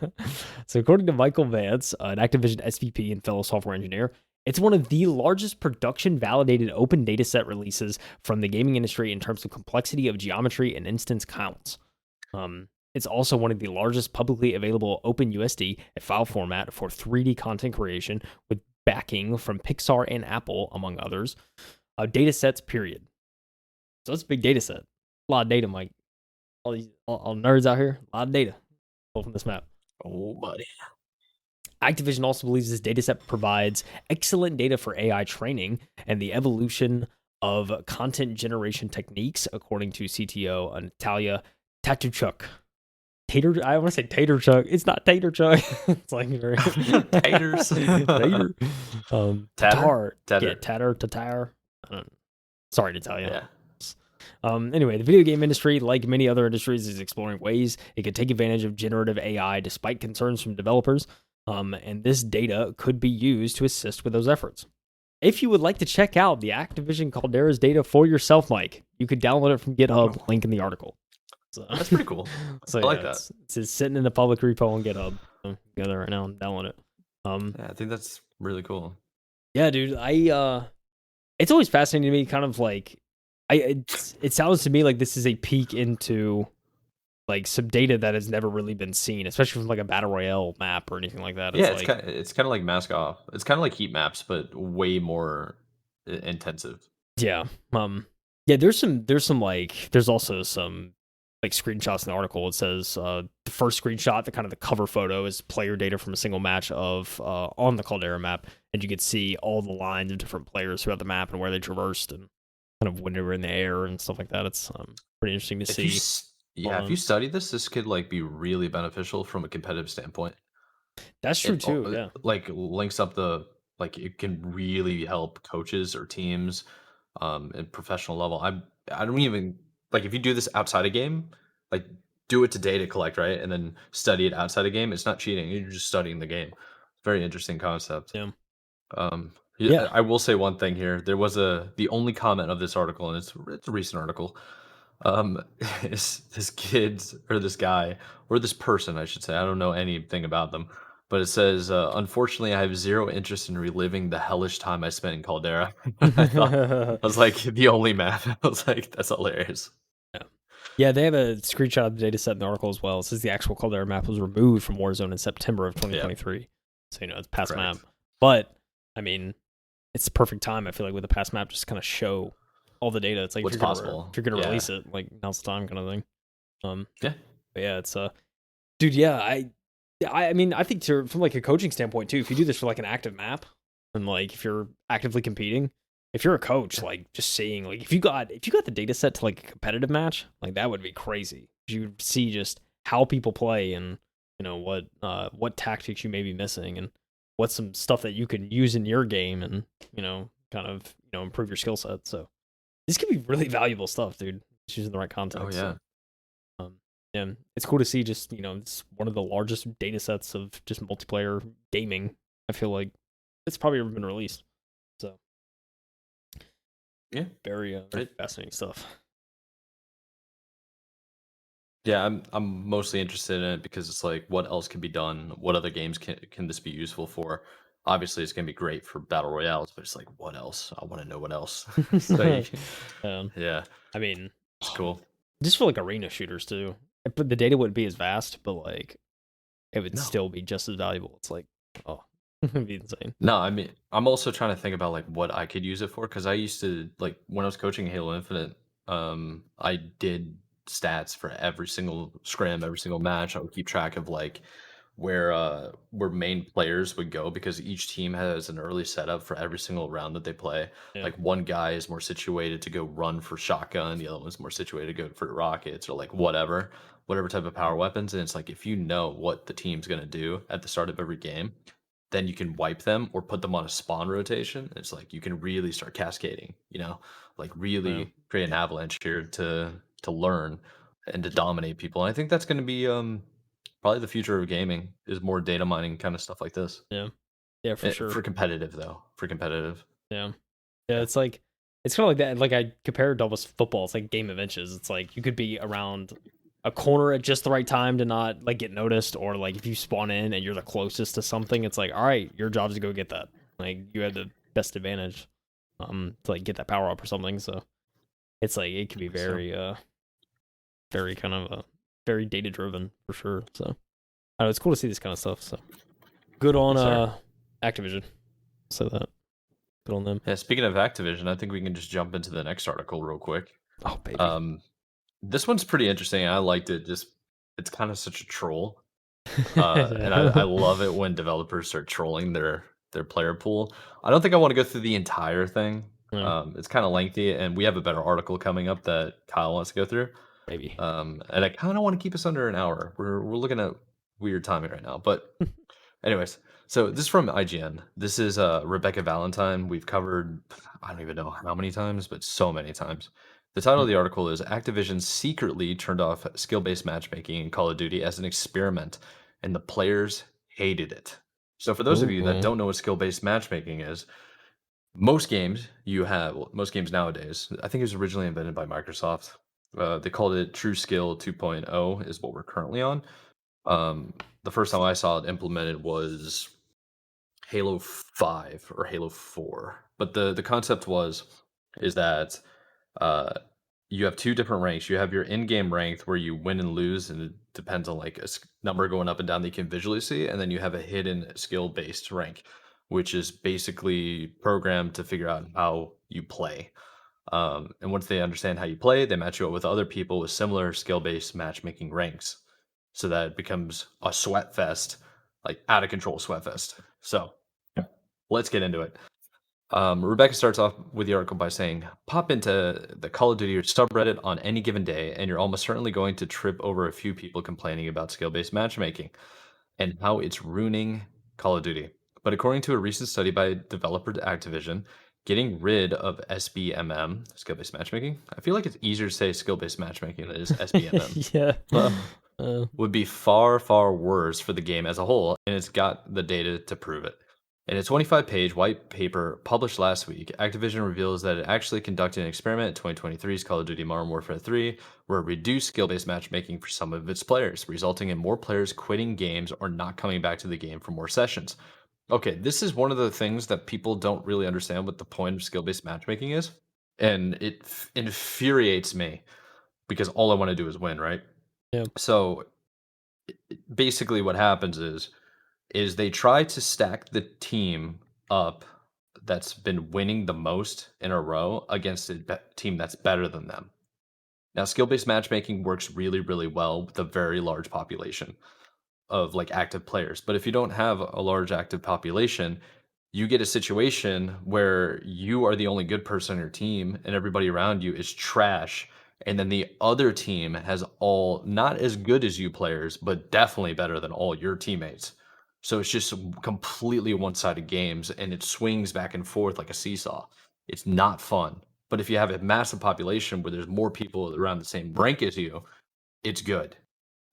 So according to Michael Vance, an Activision SVP and fellow software engineer, it's one of the largest production validated open dataset releases from the gaming industry in terms of complexity of geometry and instance counts. It's also one of the largest publicly available OpenUSD file format for 3D content creation with backing from Pixar and Apple, among others. Datasets, period. So it's a big dataset. A lot of data, Mike. All nerds out here, a lot of data pulled from this map. Oh, buddy. Activision also believes this dataset provides excellent data for AI training and the evolution of content generation techniques, according to CTO Natalia Tatuchuk. I want to say Tater Chuck. It's not Tater Chuck. It's like very Taters. Tater. Tatter? Yeah, Tatar. Sorry to tell you. Yeah. Anyway, the video game industry, like many other industries, is exploring ways it could take advantage of generative AI despite concerns from developers. And this data could be used to assist with those efforts. If you would like to check out the Activision Caldera's data for yourself, Mike, you could download it from GitHub, link in the article. So, That's pretty cool. so I like that. It's sitting in the public repo on GitHub. So go there right now and download it. Yeah, I think that's really cool. Yeah, dude. It's always fascinating to me, kind of like, it sounds to me like this is a peek into like some data that has never really been seen, especially from like a battle royale map or anything like that. Yeah, it's kind of like Mask Off. It's kind of like heat maps, but way more intensive. Yeah. Yeah, there's also some like screenshots in the article. It says the first screenshot, the kind of the cover photo, is player data from a single match of on the Caldera map, and you could see all the lines of different players throughout the map and where they traversed and kind of when they were in the air and stuff like that. It's pretty interesting to If you see. All yeah, if done. you study this, this could like be really beneficial from a competitive standpoint. That's true too. Yeah. Like links up the like it can really help coaches or teams at professional level. I don't even like if you do this outside a game, like do it to data collect, right? And then study it outside a game. It's not cheating. You're just studying the game. Very interesting concept. Yeah. Yeah, Yeah. I will say one thing here. There was the only comment of this article, and it's a recent article. Um, is this kid's or this guy or this person, I should say. I don't know anything about them, but it says, "Unfortunately, I have zero interest in reliving the hellish time I spent in Caldera." I was like the only map. I was like, that's hilarious. Yeah. Yeah, they have a screenshot of the data set in the article as well. It says the actual Caldera map was removed from Warzone in September of Yeah, 2023. So, it's past map. correct. But, I mean, it's the perfect time, I feel like, with the past map, just kind of show all the data. It's like, What's if possible? you're gonna Yeah, release it, like, now's the time kind of thing. Um, yeah. but yeah, it's, dude, yeah, I mean, I think from like a coaching standpoint too, if you do this for like an active map and like if you're actively competing, if you're a coach, like just seeing like if you got the data set to like a competitive match, like that would be crazy. You'd see just how people play and what tactics you may be missing and what's some stuff that you can use in your game and kind of improve your skill set. So this could be really valuable stuff, dude. Just using the right Oh context. yeah. So. And it's cool to see just, it's one of the largest data sets of just multiplayer gaming. I feel like it's probably ever been released. So Yeah. very fascinating stuff. Yeah, I'm mostly interested in it because it's like, what else can be done? What other games can this be useful for? Obviously, it's gonna be great for battle royales, but it's like, what else? I want to know what else. So, um, yeah, I mean, it's cool. just for like arena shooters too. But the data wouldn't be as vast, but like it would No, still be just as valuable. It's like, oh, it'd be insane. no, I mean, I'm also trying to think about like what I could use it for because I used to like when I was coaching Halo Infinite, I did stats for every single scrim, every single match. I would keep track of like where main players would go because each team has an early setup for every single round that they play. Yeah. Like one guy is more situated to go run for shotgun, the other one's more situated to go for rockets or like whatever type of power weapons. And it's like if you know what the team's gonna do at the start of every game, then you can wipe them or put them on a spawn rotation. It's like you can really start cascading, like Yeah. really create an avalanche here to learn and to dominate people. And I think that's going to be probably the future of gaming is more data mining kind of stuff like this. Yeah. Yeah, for sure. For competitive though, for competitive. Yeah. Yeah, Yeah. it's kind of like that. Like I compare it to almost football. It's like game of inches. It's like you could be around a corner at just the right time to not like get noticed, or like if you spawn in and you're the closest to something, it's like, all right, your job is to go get that. Like you had the best advantage, to like get that power up or something. So it's like it can be So very kind of very data driven for sure. So I don't know, it's cool to see this kind of stuff. So good on yes, sir. Activision. So that good on them. Yeah, speaking of Activision, I think we can just jump into the next article real quick. Oh baby. Um, this one's pretty interesting. I liked it. Just it's kind of such a troll. And I Yeah. love it when developers start trolling their player pool. I don't think I want to go through the entire thing. Yeah, It's kind of lengthy, and we have a better article coming up that Kyle wants to go through. baby. And I kind of want to keep us under an hour. We're looking at weird timing right now, but anyways, so this is from IGN. This is Rebecca Valentine. We've covered I don't even know how many times, but so many times. The title of the article is Activision secretly turned off skill-based matchmaking in Call of Duty as an experiment, and the players hated it. So for those of you that Ooh. don't know what skill-based matchmaking is, most games nowadays, I think it was originally invented by Microsoft. They called it True Skill 2.0 is what we're currently on. The first time I saw it implemented was Halo 5 or Halo 4. But the concept is that uh, you have two different ranks. You have your in-game rank where you win and lose, and it depends on like number going up and down that you can visually see. And then you have a hidden skill-based rank, which is basically programmed to figure out how you play. And once they understand how you play, they match you up with other people with similar skill-based matchmaking ranks, so that it becomes a sweat fest, like out of control sweat fest. So let's get into it. Rebecca starts off with the article by saying, pop into the Call of Duty subreddit on any given day, and you're almost certainly going to trip over a few people complaining about skill-based matchmaking and how it's ruining Call of Duty. But according to a recent study by developer Activision, getting rid of SBMM, skill-based matchmaking, I feel like it's easier to say skill-based matchmaking than it is SBMM, Yeah. would be far, far worse for the game as a whole, and it's got the data to prove it. In a 25-page white paper published last week, Activision reveals that it actually conducted an experiment in 2023's Call of Duty Modern Warfare 3, where it reduced skill-based matchmaking for some of its players, resulting in more players quitting games or not coming back to the game for more sessions. Okay, this is one of the things that people don't really understand what the point of skill-based matchmaking is, and it infuriates me because all I want to do is win, right? Yeah. So basically what happens is they try to stack the team up that's been winning the most in a row against a team that's better than them. Now, skill-based matchmaking works really, really well with a very large population of like active players. But if you don't have a large active population, you get a situation where you are the only good person on your team and everybody around you is trash. And then the other team has all not as good as you players, but definitely better than all your teammates. So it's just completely one-sided games and it swings back and forth like a seesaw. It's not fun. But if you have a massive population where there's more people around the same rank as you, it's good.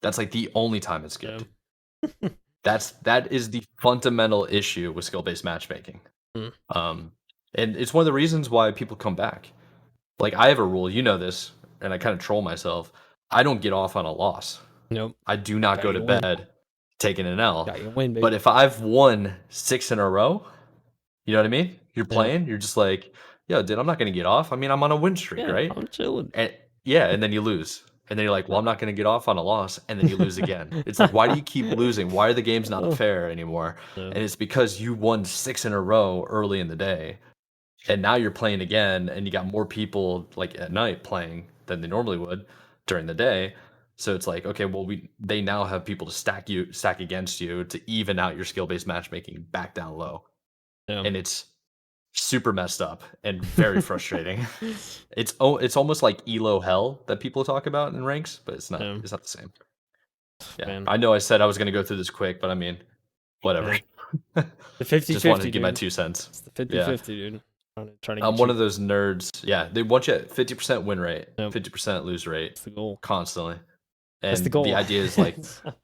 That's like the only time it's Yeah. good. That is the fundamental issue with skill-based matchmaking. Mm. And it's one of the reasons why people come back. Like I have a rule, you know this, and I kind of troll myself. I don't get off on a loss. Nope. I do not go to Gotta win. bed taking an L. Got you win, baby. But if I've won 6 in a row, you know what I mean? You're Yeah. playing, you're just like, yo, dude, I'm not gonna get off. I mean, I'm on a win streak, Yeah, right? I'm chilling. And yeah, and then you lose. And then you're like, well, I'm not going to get off on a loss. And then you lose again. It's like, why do you keep losing? Why are the games not Oh, fair anymore? yeah. And it's because you won 6 in a row early in the day. And now you're playing again, and you got more people like at night playing than they normally would during the day. So it's like, okay, well, they now have people to stack against you to even out your skill-based matchmaking back down low. Yeah. And it's super messed up and very frustrating. It's almost like elo hell that people talk about in ranks, but it's not. Yeah. It's not the same. Yeah, Man. I know I said I was going to go through this quick, but I mean, whatever. The 50-50, Just wanted to give my dude. 2 cents. It's the 50-50, Yeah, dude. Trying to I'm get one you. of those nerds. Yeah, they want you at 50% win rate, Yep. 50% lose rate That's the goal. constantly. That's the And goal. the idea is like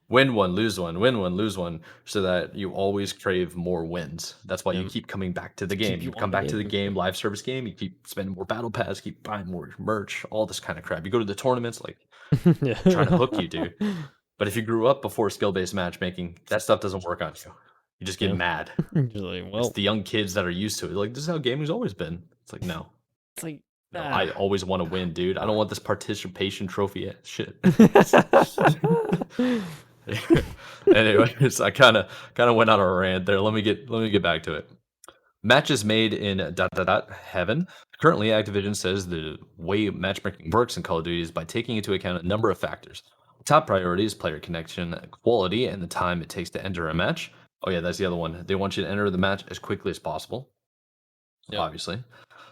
win one, lose one, win one, lose one, so that you always crave more wins. That's why you Yeah. keep coming back to the Keep game. you You on come the back to the game. game, live service game, you keep spending more battle pass, keep buying more merch, all this kind of crap. You go to the tournaments, like Yeah. trying to hook you, dude. But if you grew up before skill-based matchmaking, that stuff doesn't work on you. You just get Yeah. mad. Just like, It's well, the young kids that are used to it. Like, this is how gaming's always been. It's like, no. it's like, No, I ah. always want to win, dude. I don't want this participation trophy shit. Anyways, I kind of went on a rant there. Let me get back to it. Matches made in heaven. Currently, Activision says the way matchmaking works in Call of Duty is by taking into account a number of factors. Top priority is player connection, quality, and the time it takes to enter a match. Oh yeah, that's the other one. They want you to enter the match as quickly as possible, Yep. obviously.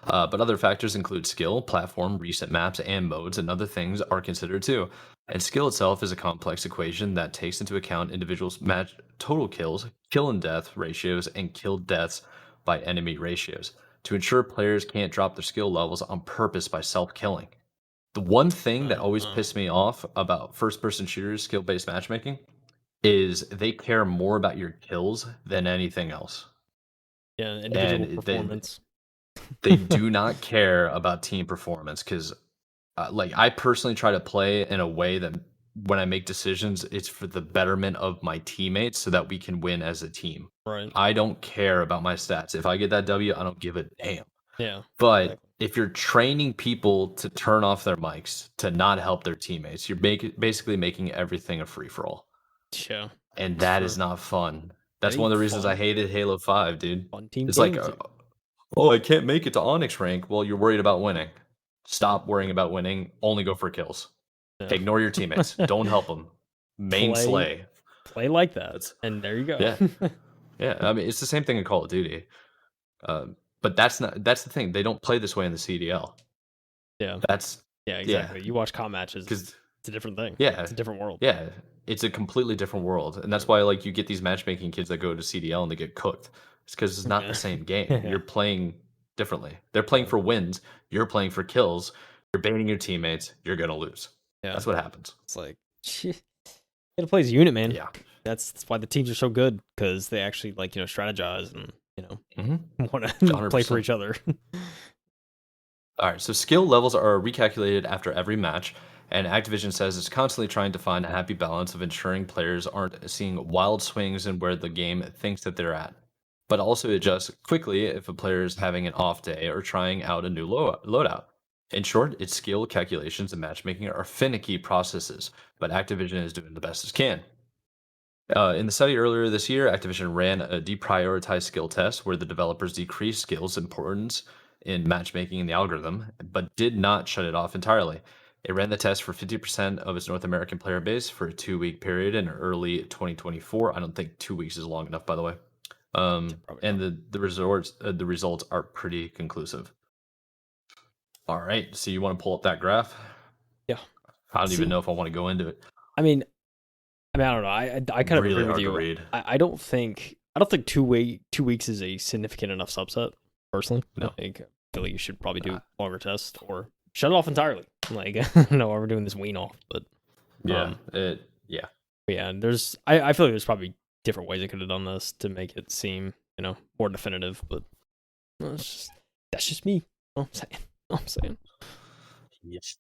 But other factors include skill, platform, recent maps, and modes, and other things are considered too. And skill itself is a complex equation that takes into account individuals' match total kills, kill and death ratios, and kill deaths by enemy ratios to ensure players can't drop their skill levels on purpose by self-killing. The one thing that always pissed me off about first-person shooters skill-based matchmaking is they care more about your kills than anything else. Yeah, individual And performance. they do not care about team performance because like I personally try to play in a way that when I make decisions it's for the betterment of my teammates so that we can win as a team. Right. I don't care about my stats. If I get that W, I don't give a damn. Yeah. But Exactly. if you're training people to turn off their mics to not help their teammates, you're basically making everything a free for all, Yeah. and It's that for is not fun. That's any one of the reasons I fun, hated Halo 5, dude. fun team It's like games. oh, I can't make it to Onyx rank. Well, you're worried about winning. Stop worrying about winning. Only go for kills. Yeah. Ignore your teammates. Don't help them. Main slay. Play like that, That's and there you go. yeah, yeah. I mean, it's the same thing in Call of Duty. But that's the thing. They don't play this way in the CDL. Yeah, That's yeah, yeah, exactly. You watch COD matches, because it's a different thing. yeah, It's a different world. yeah, it's a completely different world, and that's why like you get these matchmaking kids that go to CDL and they get cooked. It's because it's not Yeah. the same game. Yeah. You're playing differently. They're playing Yeah. for wins. You're playing for kills. You're baiting your teammates. You're gonna lose. Yeah. That's what happens. It's like, gotta play as a unit, man. Yeah. That's why the teams are so good, because they actually like strategize and want to play for 100%. each other. All right, so skill levels are recalculated after every match, and Activision says it's constantly trying to find a happy balance of ensuring players aren't seeing wild swings in where the game thinks that they're at, but also adjusts quickly if a player is having an off day or trying out a new loadout. In short, its skill calculations and matchmaking are finicky processes, but Activision is doing the best it can. In the study earlier this year, Activision ran a deprioritized skill test where the developers decreased skills importance in matchmaking in the algorithm, but did not shut it off entirely. It ran the test for 50% of its North American player base for a 2-week period in early 2024. I don't think 2 weeks is long enough, by the way. And the results are pretty conclusive. All right, so you want to pull up that graph? Yeah. I don't even know if I want to go into it. I mean, I don't know. I kind of Really agree with hard to you. read. I don't think 2 weeks is a significant enough subset. Personally, No. I feel like you should probably do longer tests or shut it off entirely. Like, I don't know why we're doing this wean off, but Yeah, but yeah. There's I feel like there's probably different ways I could have done this to make it seem more definitive, but that's just me. I'm saying. Yes.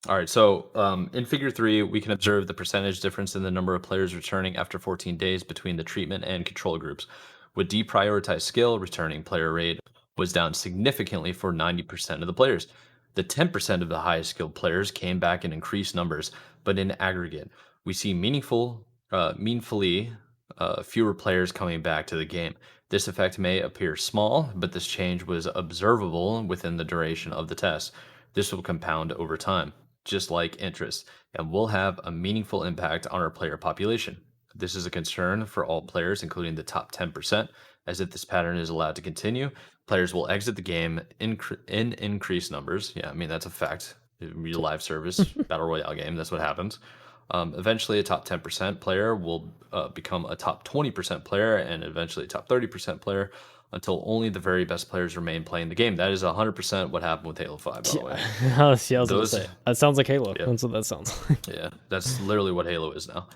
All right, so in Figure 3, we can observe the percentage difference in the number of players returning after 14 days between the treatment and control groups. With deprioritized skill, returning player rate was down significantly for 90% of the players. The 10% of the highest skilled players came back in increased numbers, but in aggregate, we see meaningfully fewer players coming back to the game. This effect may appear small, but this change was observable within the duration of the test. This will compound over time, just like interest, and will have a meaningful impact on our player population. This is a concern for all players, including the top 10%, as if this pattern is allowed to continue, players will exit the game in increased numbers. Yeah, I mean, that's a fact. Real live service, battle royale game, that's what happens. Eventually, a top 10% player will become a top 20% player and eventually a top 30% player until only the very best players remain playing the game. That is 100% what happened with Halo 5, by the way. I was going to say. That sounds like Halo. Yeah. That's what that sounds like. Yeah, that's literally what Halo is now.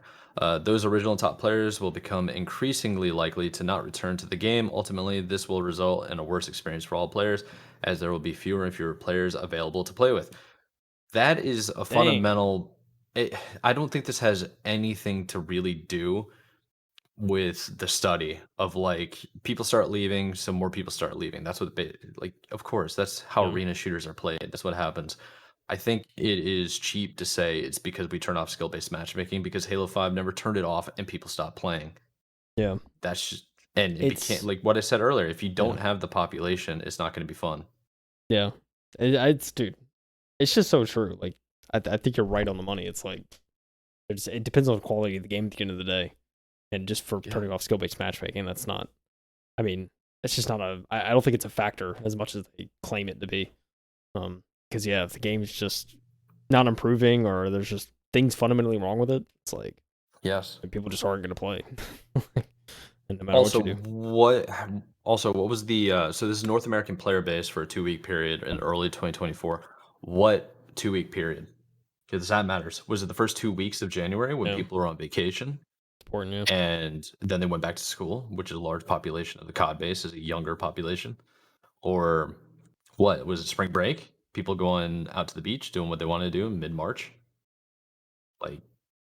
Those original top players will become increasingly likely to not return to the game. Ultimately, this will result in a worse experience for all players, as there will be fewer and fewer players available to play with. That is a fundamental. I don't think this has anything to really do with the study of like people start leaving, so more people start leaving. That's what like. Of course, that's how arena shooters are played. That's what happens. I think it is cheap to say it's because we turn off skill-based matchmaking because Halo 5 never turned it off and people stopped playing. Yeah. That's just, and it became like what I said earlier, if you don't have the population, it's not going to be fun. Yeah. It's dude. It's just so true. Like I think you're right on the money. It's like it depends on the quality of the game at the end of the day. And just for turning off skill-based matchmaking, that's not I mean, it's just not I don't think it's a factor as much as they claim it to be. Because if the game's just not improving or there's just things fundamentally wrong with it, it's like people just aren't going to play. And no matter Also, what you do. what was the so this is North American player base for a 2-week period in early 2024. What 2-week period? Because that matters. Was it the first 2 weeks of January when people were on vacation? Important, And then they went back to school, which is a large population of the COD base is a younger population. Or what was it? Spring break? People going out to the beach doing what they want to do in mid-March? Like,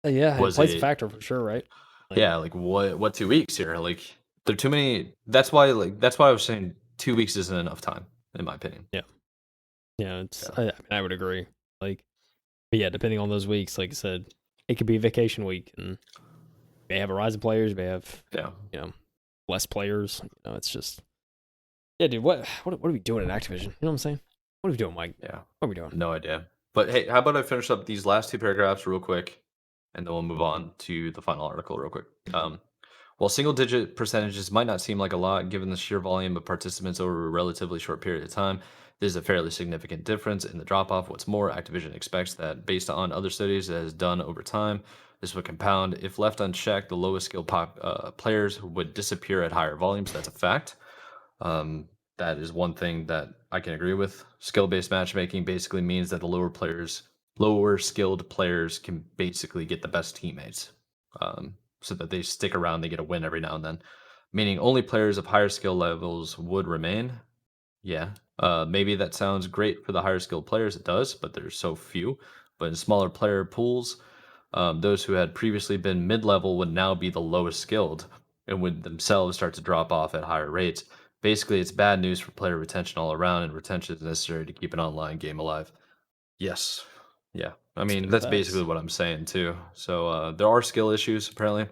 it was plays a it? factor for sure, right? Yeah, like what 2 weeks here? Like, there are too many. That's why I was saying 2 weeks isn't enough time, in my opinion. Yeah. I would agree. Like, but yeah, depending on those weeks, like I said, it could be a vacation week, and may have a rise of players, may have less players. It's just dude. What are we doing at Activision? You know what I'm saying? What are we doing, Mike? Yeah, What are we doing? no idea. But hey, how about I finish up these last two paragraphs real quick, and then we'll move on to the final article real quick. While single-digit percentages might not seem like a lot, given the sheer volume of participants over a relatively short period of time, there's a fairly significant difference in the drop-off. What's more, Activision expects that, based on other studies it has done over time, this would compound. If left unchecked, the lowest skilled players would disappear at higher volumes. That's a fact. That is one thing that I can agree with. Skill-based matchmaking basically means that the lower skilled players can basically get the best teammates, so that they stick around, they get a win every now and then. Meaning only players of higher skill levels would remain. Yeah, maybe that sounds great for the higher skilled players. It does, but there's so few. But in smaller player pools, those who had previously been mid-level would now be the lowest skilled and would themselves start to drop off at higher rates. Basically, it's bad news for player retention all around, and retention is necessary to keep an online game alive. Yes. Yeah. I mean, that's basically Facts. what I'm saying too. So there are skill issues, apparently.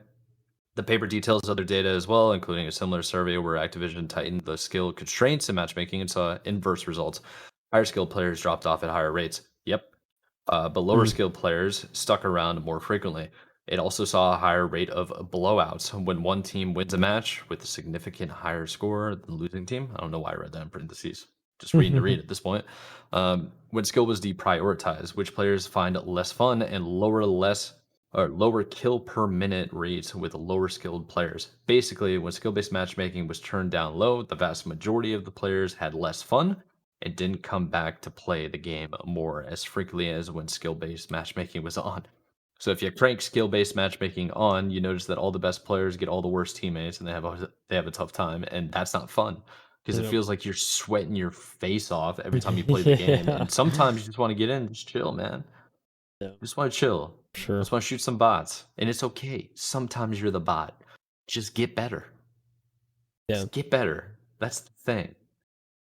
The paper details other data as well, including a similar survey where Activision tightened the skill constraints in matchmaking and saw inverse results. Higher skilled players dropped off at higher rates. Yep. But lower Mm. skilled players stuck around more frequently. It also saw a higher rate of blowouts when one team wins a match with a significant higher score than the losing team. I don't know why I read that in parentheses. Just reading to read at this point. When skill was deprioritized, which players find less fun and lower kill per minute rates with lower skilled players. Basically, when skill-based matchmaking was turned down low, the vast majority of the players had less fun and didn't come back to play the game more as frequently as when skill-based matchmaking was on. So if you crank skill-based matchmaking on, you notice that all the best players get all the worst teammates and they have a tough time, and that's not fun because it Yep. feels like you're sweating your face off every time you play the game. Yeah. And sometimes you just want to get in, just chill, man. Yeah. Just want to chill. Sure. Just want to shoot some bots, and it's okay. Sometimes you're the bot. Just get better. Yeah. Just get better. That's the thing.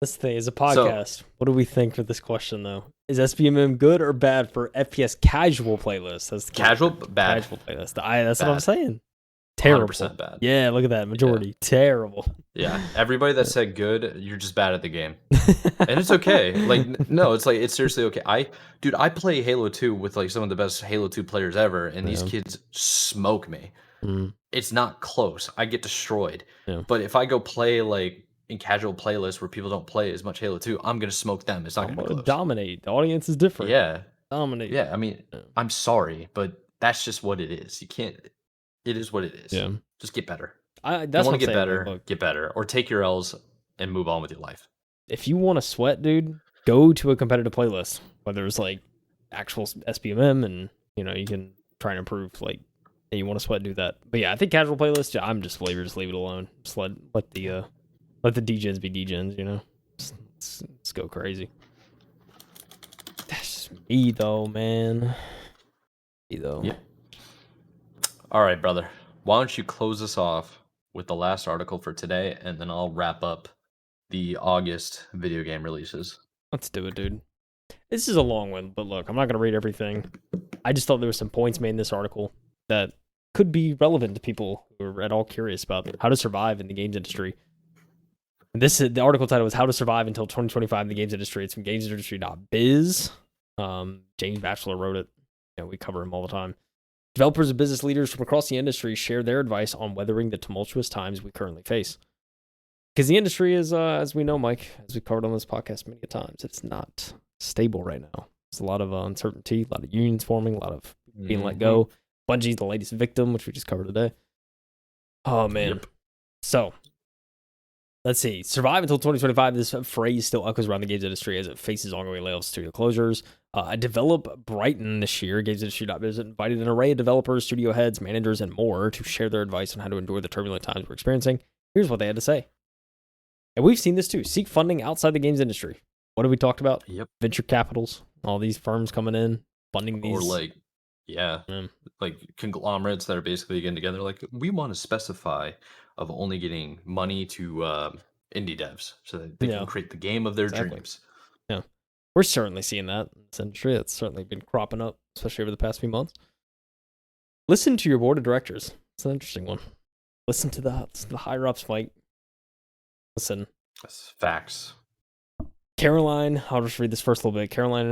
This thing is a So podcast. What do we think for this question, though? Is SBMM good or bad for FPS casual playlists? That's the key casual, word. bad, Casual playlist. That's what I'm bad, saying. Terrible. 100% bad. Yeah, look at that. Yeah, Majority. Terrible. yeah. Everybody that said good, you're just bad at the game, and it's okay. Like no, it's seriously okay. I play Halo 2 with like some of the best Halo 2 players ever, and these Yeah. kids smoke me. Mm, It's not close. I get destroyed. yeah. But if I go play like in casual playlists where people don't play as much Halo 2, I'm gonna smoke them. It's not I'm gonna be gonna close. dominate. The audience is different. Yeah. Dominate. Yeah. I mean, Yeah. I'm sorry, but that's just what it is. You can't it is what it is. Yeah. Just get better. If you That's what want I'm to get saying. Like, better, look, get better. Or take your L's and move on with your life. if you want to sweat, dude, go to a competitive playlist, whether it's like actual SBMM and you can try and improve. Like, hey, you want to sweat, do that. But yeah, I think casual playlist. Yeah, I'm just flavor, just leave it alone. Just let the DJs be DJs. Let's go crazy. That's me though, man. Me though. Yeah. All right, brother. Why don't you close us off with the last article for today, and then I'll wrap up the August video game releases. Let's do it, dude. This is a long one, but look, I'm not gonna read everything. I just thought there were some points made in this article that could be relevant to people who are at all curious about how to survive in the games industry. And the article title was "How to Survive Until 2025 in the Games Industry." It's from gamesindustry.biz. James Batchelor wrote it. We cover him all the time. Developers and business leaders from across the industry share their advice on weathering the tumultuous times we currently face. Because the industry is, as we know, Mike, as we've covered on this podcast many times, it's not stable right now. There's a lot of uncertainty, a lot of unions forming, a lot of being let go. Bungie's the latest victim, which we just covered today. Oh, man. Yep. So, let's see. Survive until 2025. This phrase still echoes around the games industry as it faces ongoing layoffs, studio closures. Develop Brighton this year. GamesIndustry.biz invited an array of developers, studio heads, managers, and more to share their advice on how to endure the turbulent times we're experiencing. Here's what they had to say. And we've seen this too. Seek funding outside the games industry. What have we talked about? Yep. Venture capitals, all these firms coming in, funding these. Or like conglomerates that are basically getting together. Like, we want to specify of only getting money to indie devs so that they can create the game of their dreams. Yeah. We're certainly seeing that in this industry. It's certainly been cropping up, especially over the past few months. Listen to your board of directors. It's an interesting one. Listen to the higher ups, Mike. Listen. That's facts. Caroline, I'll just read this first little bit. Caroline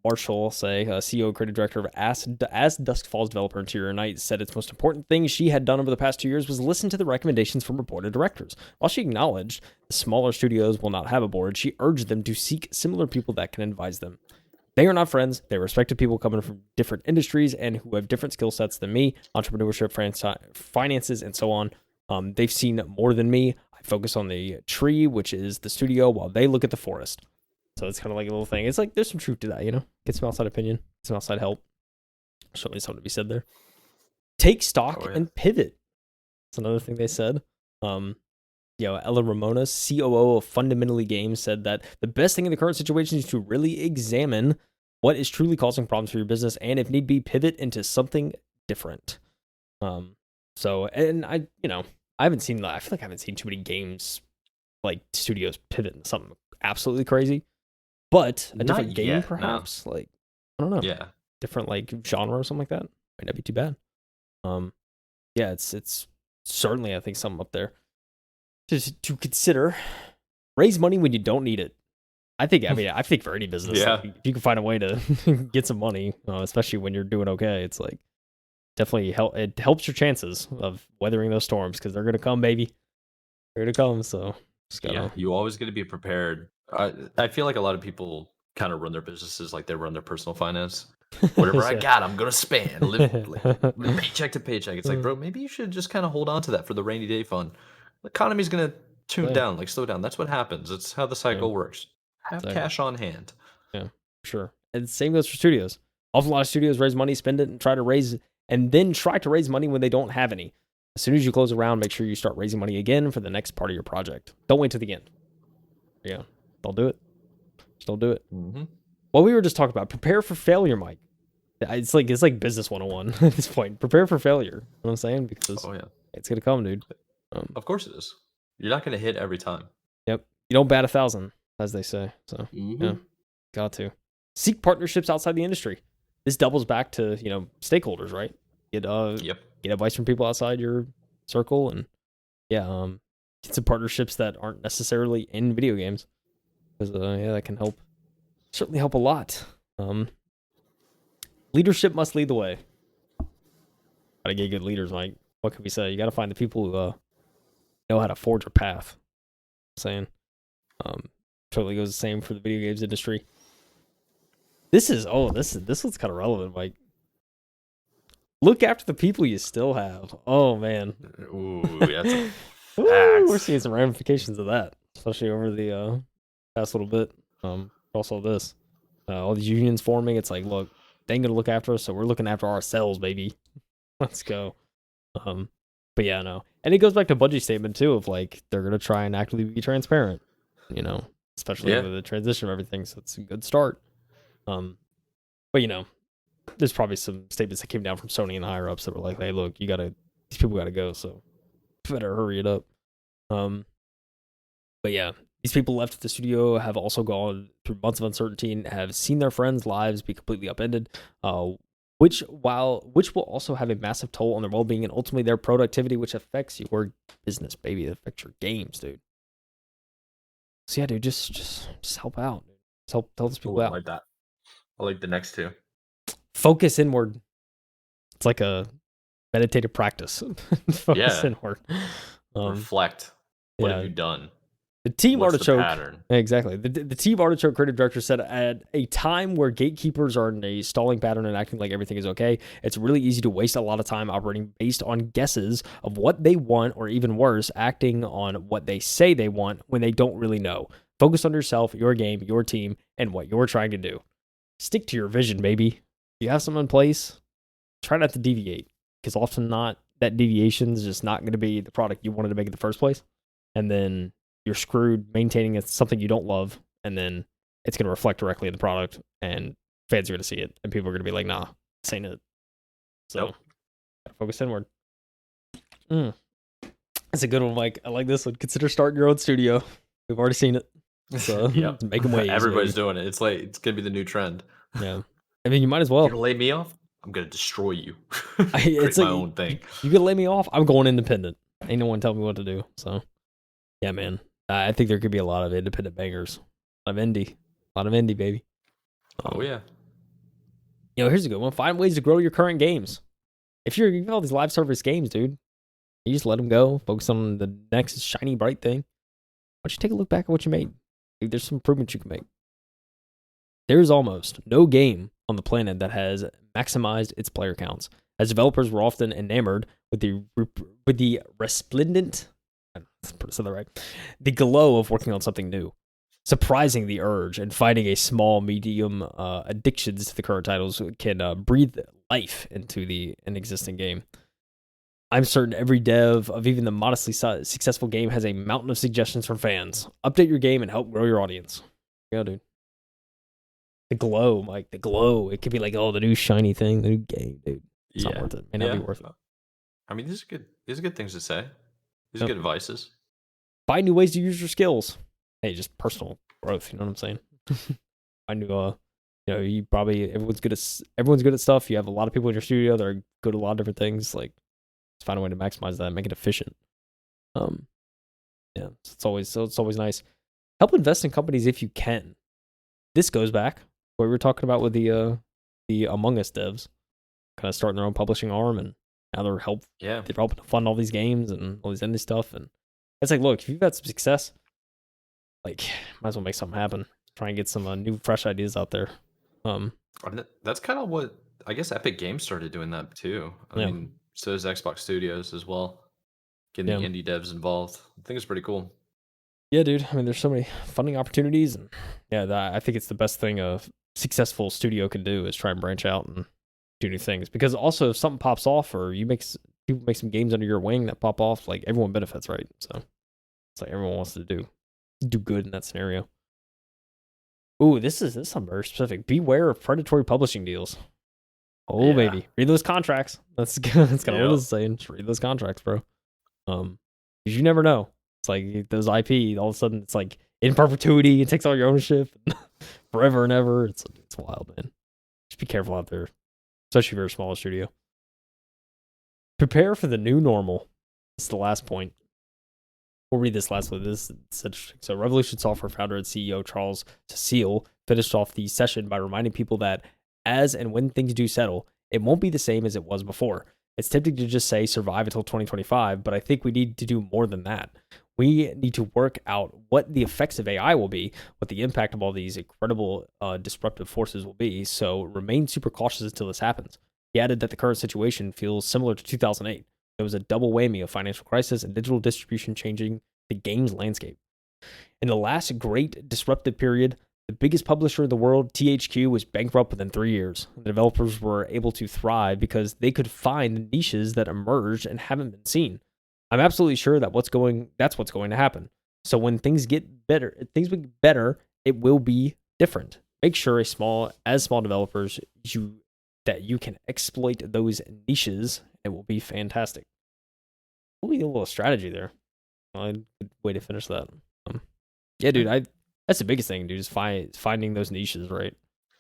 Marshall, CEO, creative director of As Dusk Falls developer Interior Night, said its most important thing she had done over the past 2 years was listen to the recommendations from her board of directors. While she acknowledged the smaller studios will not have a board, she urged them to seek similar people that can advise them. They are not friends. They're respected people coming from different industries and who have different skill sets than me, entrepreneurship, finances, and so on. They've seen more than me. I focus on the tree, which is the studio, while they look at the forest. So it's kind of like a little thing. It's like there's some truth to that, Get some outside opinion, some outside help. Certainly something to be said there. Take stock and pivot. That's another thing they said. Ella Ramona, COO of Fundamentally Games, said that the best thing in the current situation is to really examine what is truly causing problems for your business, and if need be, pivot into something different. And I haven't seen, I feel like I haven't seen too many games like studios pivot into something absolutely crazy, but a different game, perhaps. No. Like, I don't know. Yeah. Different like genre or something like that. Might not be too bad. It's certainly, I think, something up there to consider. Raise money when you don't need it. I think for any business, if you can find a way to get some money, especially when you're doing okay, it's like definitely it helps your chances of weathering those storms, because they're gonna come, baby. They're gonna come. So you always got to be prepared. I feel like a lot of people kind of run their businesses like they run their personal finance. Whatever I got, I'm gonna spend. Live paycheck to paycheck. It's like, bro, maybe you should just kind of hold on to that for the rainy day fund. The economy's gonna tune down, like slow down. That's what happens. It's how the cycle works. Have cash on hand. Yeah, sure. And the same goes for studios. Often a lot of studios raise money, spend it, and try to raise money when they don't have any. As soon as you close a round, make sure you start raising money again for the next part of your project. Don't wait till the end. Yeah, don't do it. Just don't do it. Mm-hmm. Well, we were just talking about prepare for failure, Mike. It's like business 101 at this point. Prepare for failure. You know what I'm saying? Because it's gonna come, dude. Of course it is. You're not gonna hit every time. Yep. You don't bat 1,000, as they say. So yeah, got to seek partnerships outside the industry. This doubles back to stakeholders, right? Get advice from people outside your circle, and get some partnerships that aren't necessarily in video games, because that can certainly help a lot. Leadership must lead the way. Gotta get good leaders, Mike. What can we say? You gotta find the people who know how to forge a path. I'm saying, totally goes the same for the video games industry. This one's kind of relevant, Mike. Look after the people you still have. Oh man. Ooh, that's we're seeing some ramifications of that, especially over the past little bit. Also this, all these unions forming. It's like, look, they ain't gonna look after us, so we're looking after ourselves, baby. Let's go. But yeah, no. And it goes back to Bungie's statement too, of like they're gonna try and actively be transparent, especially with the transition of everything. So it's a good start. But there's probably some statements that came down from Sony and higher ups that were like, hey, look, these people gotta go, so better hurry it up. But yeah, these people left the studio have also gone through months of uncertainty and have seen their friends' lives be completely upended, which will also have a massive toll on their well-being and ultimately their productivity, which affects your business, baby. It affects your games, dude. So yeah, dude, just help out. Just help these people out. I like that. I like the next two. Focus inward. It's like a meditative practice. Focus inward. Reflect. What have you done? The Team Artichoke. Exactly. The Team Artichoke creative director said, at a time where gatekeepers are in a stalling pattern and acting like everything is okay, it's really easy to waste a lot of time operating based on guesses of what they want, or even worse, acting on what they say they want when they don't really know. Focus on yourself, your game, your team, and what you're trying to do. Stick to your vision, baby. You have something in place, try not to deviate, because often that deviation is just not going to be the product you wanted to make in the first place. And then you're screwed maintaining something you don't love, and then it's going to reflect directly in the product, and fans are going to see it, and people are going to be like, nah, this ain't it. So, focus inward. That's a good one, Mike. I like this one. Consider starting your own studio. We've already seen it. So, make them waves. Everybody's doing it. It's like, it's going to be the new trend. Yeah. I mean, you might as well. You're going to lay me off? I'm going to destroy you. It's my own thing. You going to lay me off? I'm going independent. Ain't no one telling me what to do. So, yeah, man. I think there could be a lot of independent bangers A lot of indie, baby. Oh yeah. Here's a good one. Find ways to grow your current games. If you have all these live service games, dude, you just let them go. Focus on the next shiny, bright thing. Why don't you take a look back at what you made? Dude, there's some improvements you can make. There's almost no game on the planet that has maximized its player counts. As developers were often enamored with the resplendent, say that right, the glow of working on something new, surprising the urge and finding a small, medium addictions to the current titles can breathe life into an existing game. I'm certain every dev of even the modestly successful game has a mountain of suggestions from fans. Update your game and help grow your audience. Go, dude. The glow, Mike. The glow. It could be like, oh, the new shiny thing, the new game, dude. It's not worth it. May not be worth it. I mean, these are good things to say. These are good advices. Find new ways to use your skills. Hey, just personal growth. You know what I'm saying? Find new. You probably everyone's good at stuff. You have a lot of people in your studio that are good at a lot of different things. Like, just find a way to maximize that, make it efficient. Yeah, it's always nice. Help invest in companies if you can. This goes back what we were talking about with the Among Us devs, kind of starting their own publishing arm, and now they're helping to fund all these games and all these indie stuff. And it's like, look, if you've had some success, like, might as well make something happen. Try and get some new, fresh ideas out there. That's kind of what I guess Epic Games started doing that too. I mean, so does Xbox Studios as well, getting the indie devs involved. I think it's pretty cool. Yeah, dude. I mean, there's so many funding opportunities, and I think it's the best thing a successful studio can do is try and branch out and do new things. Because also, if something pops off, or people make some games under your wing that pop off, like, everyone benefits, right? So it's like everyone wants to do good in that scenario. Ooh, this is something very specific. Beware of predatory publishing deals. Oh, baby, read those contracts. That's kind of what it's saying. Just read those contracts, bro. Because you never know. It's like those IP, all of a sudden it's like in perpetuity. It takes all your ownership forever and ever. It's wild, man. Just be careful out there, especially if you're a smaller studio. Prepare for the new normal. This is the last point. We'll read this last one. This is interesting. So, Revolution Software founder and CEO Charles Cecile finished off the session by reminding people that as and when things do settle, it won't be the same as it was before. It's tempting to just say survive until 2025, but I think we need to do more than that. We need to work out what the effects of AI will be, what the impact of all these incredible disruptive forces will be, so remain super cautious until this happens. He added that the current situation feels similar to 2008. There was a double whammy of financial crisis and digital distribution changing the games landscape. In the last great disruptive period, the biggest publisher in the world, THQ, was bankrupt within 3 years. The developers were able to thrive because they could find niches that emerged and haven't been seen. I'm absolutely sure that that's what's going to happen. So when things get better, it will be different. Make sure as small developers that you can exploit those niches. It will be fantastic. We'll need a little strategy there. Good way to finish that. Yeah, dude, that's the biggest thing, dude, is finding those niches, right?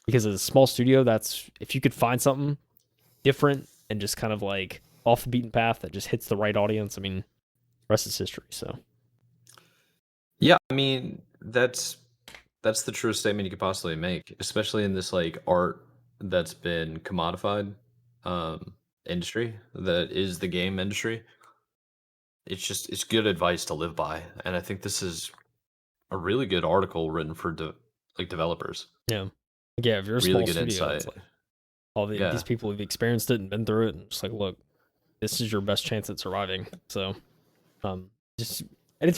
Because as a small studio, if you could find something different and just kind of like off the beaten path that just hits the right audience, I mean, the rest is history. So, yeah, I mean, that's the truest statement you could possibly make, especially in this like art that's been commodified industry that is the game industry. It's good advice to live by, and I think this is a really good article written for developers. Yeah, if you're a really small good studio, insight. it's like all these people have experienced it and been through it, and it's like, look, this is your best chance at surviving. So, and it's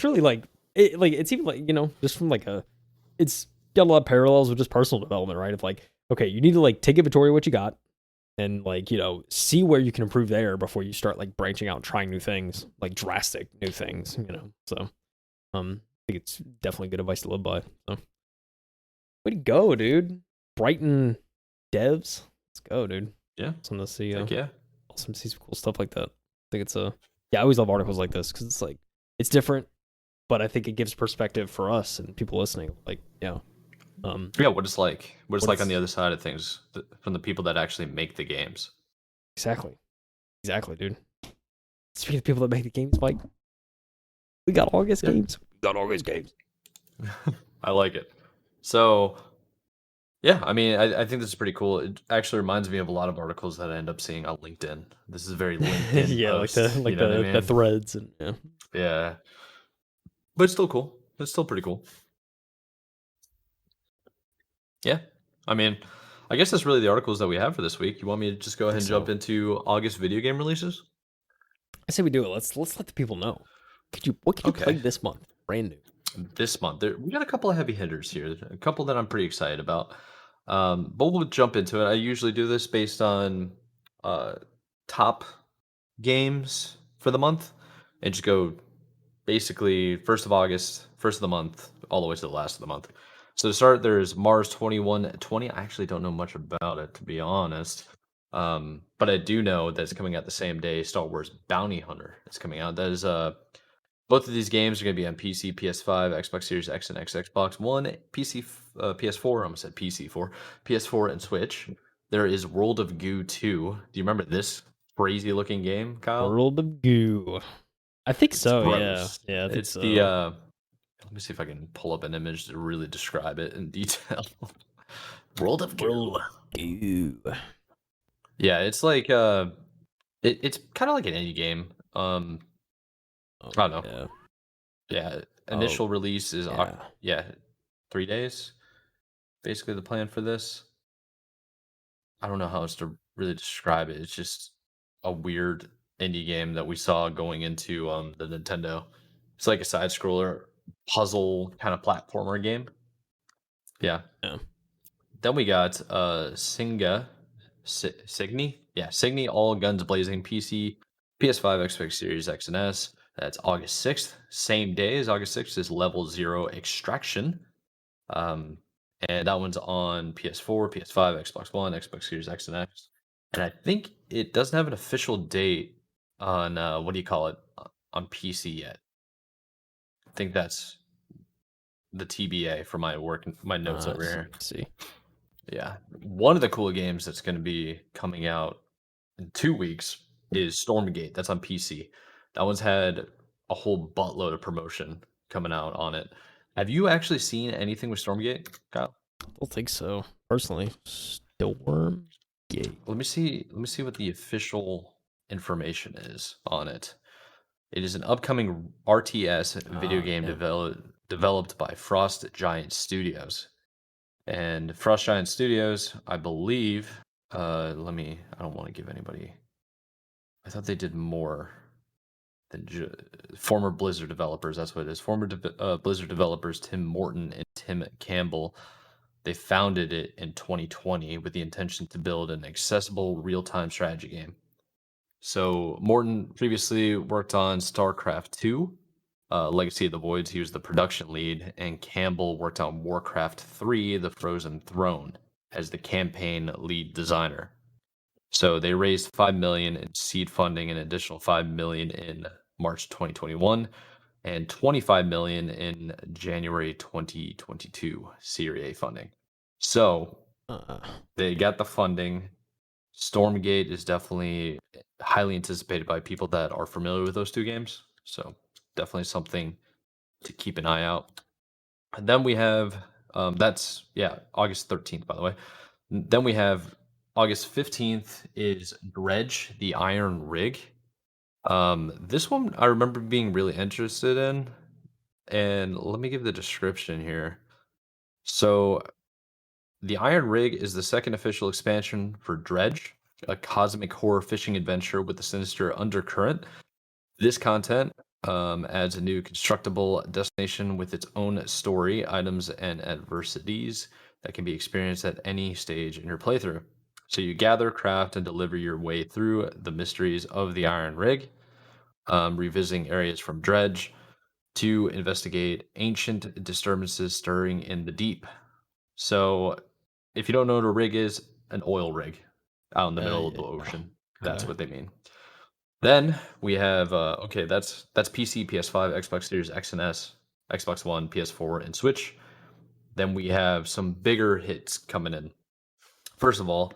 really like it's even like, just from like it's got a lot of parallels with just personal development, right? Of like, okay, you need to like take inventory of what you got and like, see where you can improve there before you start like branching out and trying new things, like drastic new things, So, I think it's definitely good advice to live by. So, way to go, dude. Brighton devs. Let's go, dude. Yeah. Awesome to see. Awesome to see some cool stuff like that. I think it's I always love articles like this because it's like, it's different, but I think it gives perspective for us and people listening. Like, what it's like on the other side of things from the people that actually make the games. Exactly, dude. Speaking of people that make the games, Mike, we got August games. I like it. So yeah, I mean, I think this is pretty cool. It actually reminds me of a lot of articles that I end up seeing on LinkedIn. This is a very LinkedIn Yeah, like the post. You like know what I the mean? threads and yeah. Yeah, but it's still cool. It's still pretty cool. Yeah, I mean, I guess that's really the articles that we have for this week. You want me to just go I ahead think and jump so. into August video game releases? I say we do it. Let's let the people know. What could you play Okay. this month? Brand new. This month, we got a couple of heavy hitters here, a couple that I'm pretty excited about. But we'll jump into it. I usually do this based on uh, top games for the month and just go basically 1st of August, 1st of the month, all the way to the last of the month. So to start, there's Mars 2120. I actually don't know much about it, to be honest. But I do know that it's coming out the same day Star Wars Bounty Hunter is coming out. That is both of these games are going to be on PC, PS5, Xbox Series X and X, Xbox One, PC, PS4. I almost said PC4, PS4, and Switch. There is World of Goo 2. Do you remember this crazy looking game, Kyle? World of Goo. I think It's so. Yeah. gross. Yeah. I think It's the so. let me see if I can pull up an image to really describe it in detail. World of Goo. World of Goo. Yeah, it's like it's kind of like an indie game. Oh I don't know. yeah. Yeah, Oh initial release is yeah. yeah, 3 days. Basically the plan for this. I don't know how else to really describe it. It's just a weird indie game that we saw going into the Nintendo. It's like a side scroller puzzle kind of platformer game. Yeah. Yeah. Then we got Signy. Yeah, Signy All Guns Blazing PC, PS5, Xbox Series X and S. That's August 6th. Same day as August 6th is Level Zero Extraction. Um, and that one's on PS4, PS5, Xbox One, Xbox Series X and X. And I think it doesn't have an official date on what do you call it on PC yet. I think that's the TBA for my work, my notes over I see. here. See. Yeah. One of the cool games that's going to be coming out in 2 weeks is Stormgate. That's on PC. That one's had a whole buttload of promotion coming out on it. Have you actually seen anything with Stormgate, Kyle? I don't think so. Personally, Storm Gate. Let me see. Let me see what the official information is on it. It is an upcoming RTS video game Yeah. developed by Frost Giant Studios. And Frost Giant Studios, I believe. Let me. I don't want to give anybody. I thought they did more than former Blizzard developers. That's what it is. Former Blizzard developers Tim Morton and Tim Campbell. They founded it in 2020 with the intention to build an accessible real-time strategy game. So Morton previously worked on StarCraft 2, Legacy of the Voids. He was the production lead, and Campbell worked on Warcraft 3, The Frozen Throne, as the campaign lead designer. So they raised 5 million in seed funding, an additional 5 million in March 2021, and 25 million in January 2022 Series A funding. So Uh, they got the funding. Stormgate is definitely highly anticipated by people that are familiar with those two games. So definitely something to keep an eye out. And then we have that's August 13th, by the way. Then we have August 15th is Dredge, the Iron Rig. This one I remember being really interested in, and let me give the description here. So the Iron Rig is the second official expansion for Dredge, a cosmic horror fishing adventure with a sinister undercurrent. This content adds a new constructible destination with its own story, items, and adversities that can be experienced at any stage in your playthrough. So you gather, craft, and deliver your way through the mysteries of the Iron Rig, revisiting areas from Dredge to investigate ancient disturbances stirring in the deep. So, if you don't know what a rig is, an oil rig out in the middle of the yeah. ocean. That's Okay. what they mean. Then we have that's PC, PS5, Xbox Series X and S, Xbox One, PS4, and Switch. Then we have some bigger hits coming in. First of all,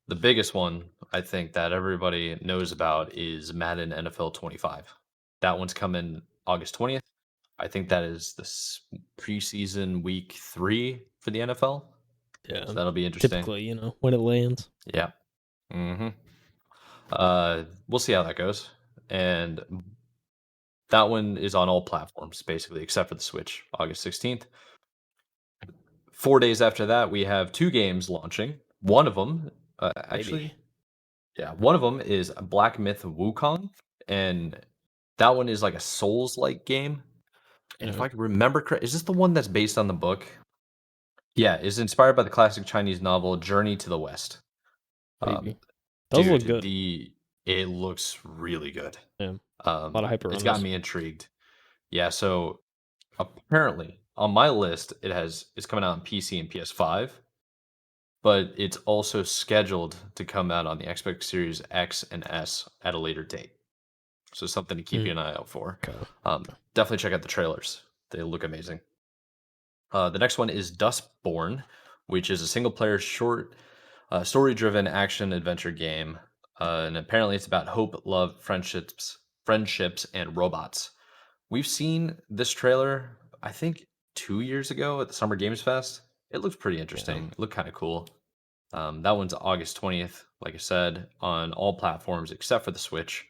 the biggest one I think that everybody knows about is Madden NFL 25. That one's coming August 20th. I think that is the preseason week 3 for the NFL. Yeah. So that'll be interesting. Typically, when it lands. Yeah. Mm-hmm. We'll see how that goes. And that one is on all platforms, basically, except for the Switch, August 16th. 4 days after that, we have 2 games launching. One of them, actually, yeah, one of them is Black Myth Wukong, and that one is like a Souls-like game. And if I can remember correct, is this the one that's based on the book? Yeah, it's inspired by the classic Chinese novel Journey to the West. Maybe. Those look good. It looks really good. Yeah. A lot of hype around It's got this. me intrigued. Yeah, so apparently on my list it's coming out on PC and PS5, but it's also scheduled to come out on the Xbox Series X and S at a later date. So something to keep an eye out for. Okay. Definitely check out the trailers. They look amazing. The next one is Dustborn, which is a single-player short, story-driven action-adventure game. And apparently it's about hope, love, friendships, and robots. We've seen this trailer, I think, 2 years ago at the Summer Games Fest. It looks pretty interesting. Yeah. It looked kind of cool. That one's August 20th, like I said, on all platforms except for the Switch.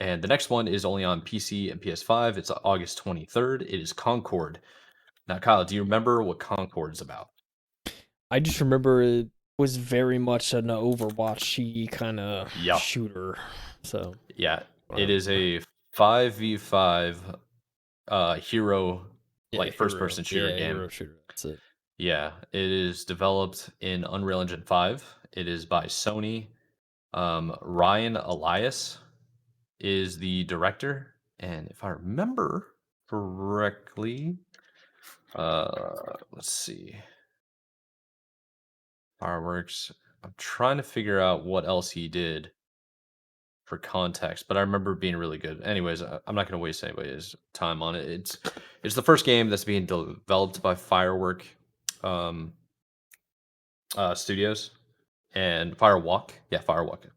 And the next one is only on PC and PS5. It's August 23rd. It is Concord. Now, Kyle, do you remember what Concord is about? I just remember it was very much an Overwatch-y kind of shooter. So yeah, it is a 5v5 hero, like first-person shooter game. Hero shooter. That's it. Yeah, it is developed in Unreal Engine 5. It is by Sony. Ryan Elias is the director, and if I remember correctly, let's see. Fireworks. I'm trying to figure out what else he did for context, but I remember it being really good. Anyways, I'm not going to waste anybody's time on it. It's the first game that's being developed by Firework Studios and Firewalk. Yeah, Firewalk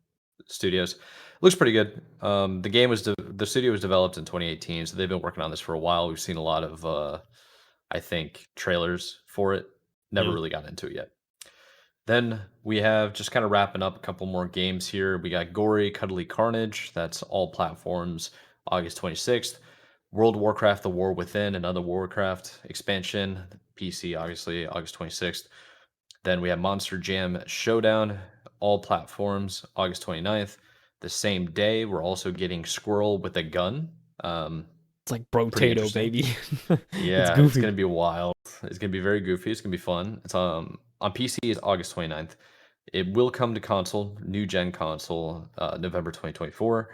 Studios. Looks pretty good. The studio was developed in 2018, so they've been working on this for a while. We've seen a lot of I think trailers for it. Never really got into it yet. Then we have, just kind of wrapping up, a couple more games here. We got Gory Cuddly Carnage. That's all platforms, August 26th. World of Warcraft: The War Within, another Warcraft expansion, PC, obviously, August 26th. Then we have Monster Jam Showdown, all platforms, August 29th. The same day, we're also getting Squirrel with a Gun. It's like Brotato, baby. Yeah, it's going to be wild. It's going to be very goofy. It's going to be fun. It's on PC, it's August 29th. It will come to console, new gen console, November 2024.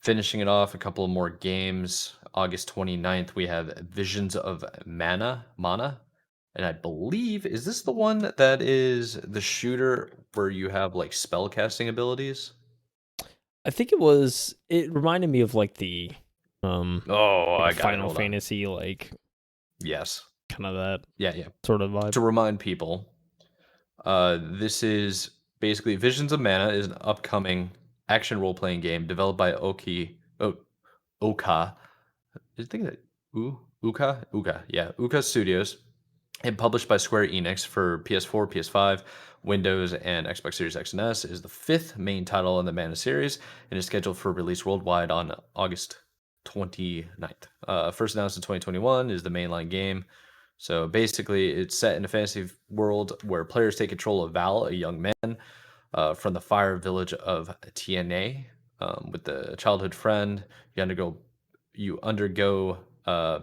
Finishing it off, a couple of more games. August 29th, we have Visions of Mana. And I believe, is this the one that is the shooter where you have like spell casting abilities? I think it reminded me of like the Final Fantasy, like, yes, kind of that yeah sort of vibe. To remind people, this is basically Visions of Mana is an upcoming action role-playing game developed by Oka. I think that Uka Studios, and published by Square Enix for PS4, PS5, Windows, and Xbox Series X and S. It is the 5th main title in the Mana series and is scheduled for release worldwide on August 29th. First announced in 2021, is the mainline game. So basically, it's set in a fantasy world where players take control of Val, a young man from the fire village of TNA. With the childhood friend, you undergo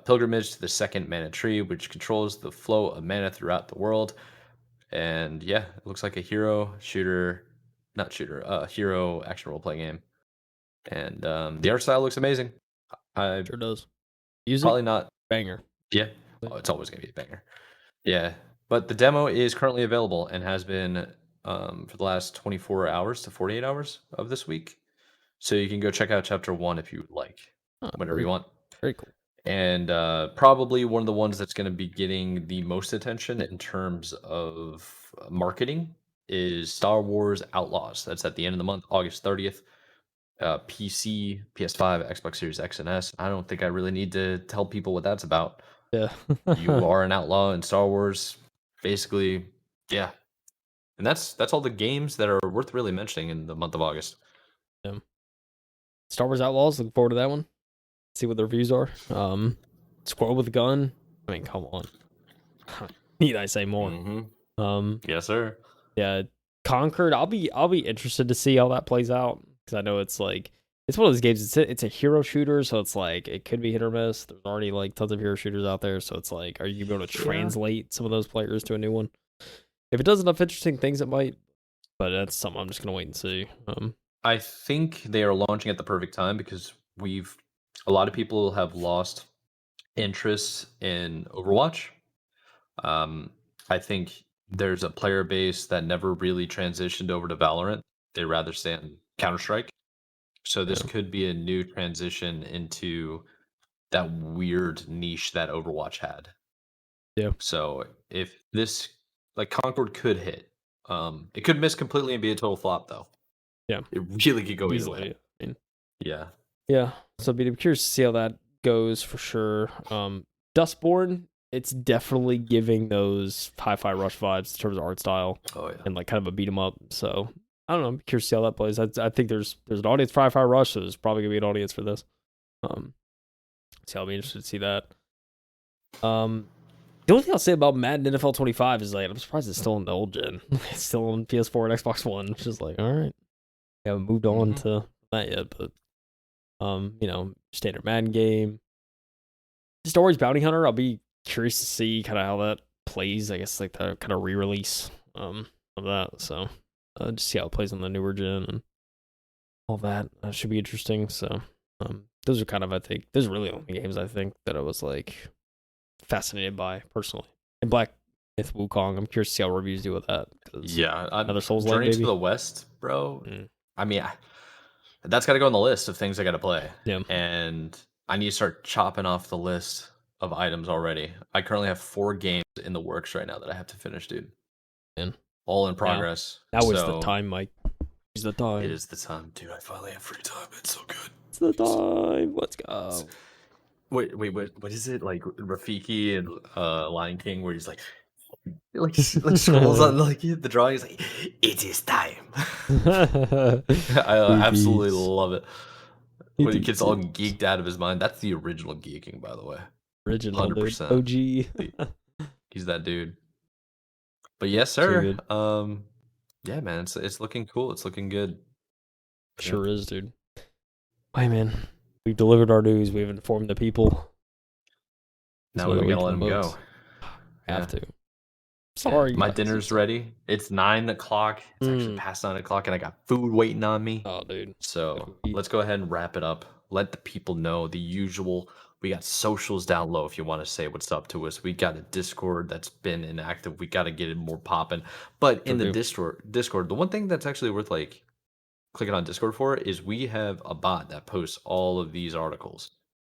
pilgrimage to the second mana tree, which controls the flow of mana throughout the world. And yeah, it looks like a hero action role playing game. And the art style looks amazing. Sure does. Music, probably not banger. Yeah, it's always gonna be a banger. Yeah, but the demo is currently available and has been for the last 24 hours to 48 hours of this week. So you can go check out chapter 1 if you would like, whenever you want. Very cool. And probably one of the ones that's going to be getting the most attention in terms of marketing is Star Wars Outlaws. That's at the end of the month, August 30th. PC, PS5, Xbox Series X and S. I don't think I really need to tell people what that's about. Yeah. You are an outlaw in Star Wars. basically, yeah. And that's all the games that are worth really mentioning in the month of August. Yeah. Star Wars Outlaws, looking forward to that one. See what the reviews are. Squirrel with a gun. I mean, come on. Need I say more? Yes, sir. Yeah, Conquered. I'll be interested to see how that plays out because I know it's like it's one of those games. It's a hero shooter, so it's like it could be hit or miss. There's already like tons of hero shooters out there, so it's like, are you able to translate some of those players to a new one? If it does enough interesting things, it might. But that's something I'm just gonna wait and see. I think they are launching at the perfect time because a lot of people have lost interest in Overwatch. I think there's a player base that never really transitioned over to Valorant. They rather stay on Counter-Strike. So this Yeah. could be a new transition into that weird niche that Overwatch had. Yeah. So if this like Concord could hit, it could miss completely and be a total flop though. Yeah. It really could go either way. Easily. I mean, Yeah. yeah. So I'm curious to see how that goes for sure. Dustborn, it's definitely giving those Hi-Fi Rush vibes in terms of art style Oh yeah. and like kind of a beat 'em up. So I don't know. I'm curious to see how that plays. I think there's an audience for Hi-Fi Rush, so there's probably gonna be an audience for this. So I'll be interested to see that. The only thing I'll say about Madden NFL 25 is like I'm surprised it's still in the old gen. It's still on PS4 and Xbox One, which is like, all right. We haven't moved on to that yet, but standard Madden game. Star Wars Bounty Hunter, I'll be curious to see kind of how that plays. I guess like the kind of re-release of that. So just see how it plays on the newer gen and all that. Should be interesting. So those are kind of, I think, those are really the only games I think that I was like fascinated by personally. And Black Myth Wukong, I'm curious to see how reviews do with that. Yeah, another Souls-like, Journey to maybe? the West, bro. I mean, that's got to go on the list of things I got to play. Yeah. And I need to start chopping off the list of items already. I currently have 4 games in the works right now that I have to finish, dude. Man. All in progress. Now is the time, Mike. It's the time. It is the time, dude. I finally have free time. It's so good. It's the time. Let's go. Wait, what is it? Like Rafiki and Lion King, where he's like scrolls on like the drawing. He's like, "It is time." I absolutely love it. When he gets all geeked out of his mind. That's the original geeking, by the way. Original, 100%. OG. He's that dude. But yes, sir. Yeah, man, it's looking cool. It's looking good. Sure is, dude. Hey, man, we've delivered our news. We've informed the people. Now we gotta let them go. Have to. Sorry, my dinner's ready. It's 9 o'clock. It's actually past 9 o'clock, and I got food waiting on me. Oh, dude. So let's go ahead and wrap it up. Let the people know the usual. We got socials down low if you want to say what's up to us. We got a Discord that's been inactive. We got to get it more popping. But in the Discord, the one thing that's actually worth like clicking on Discord for is we have a bot that posts all of these articles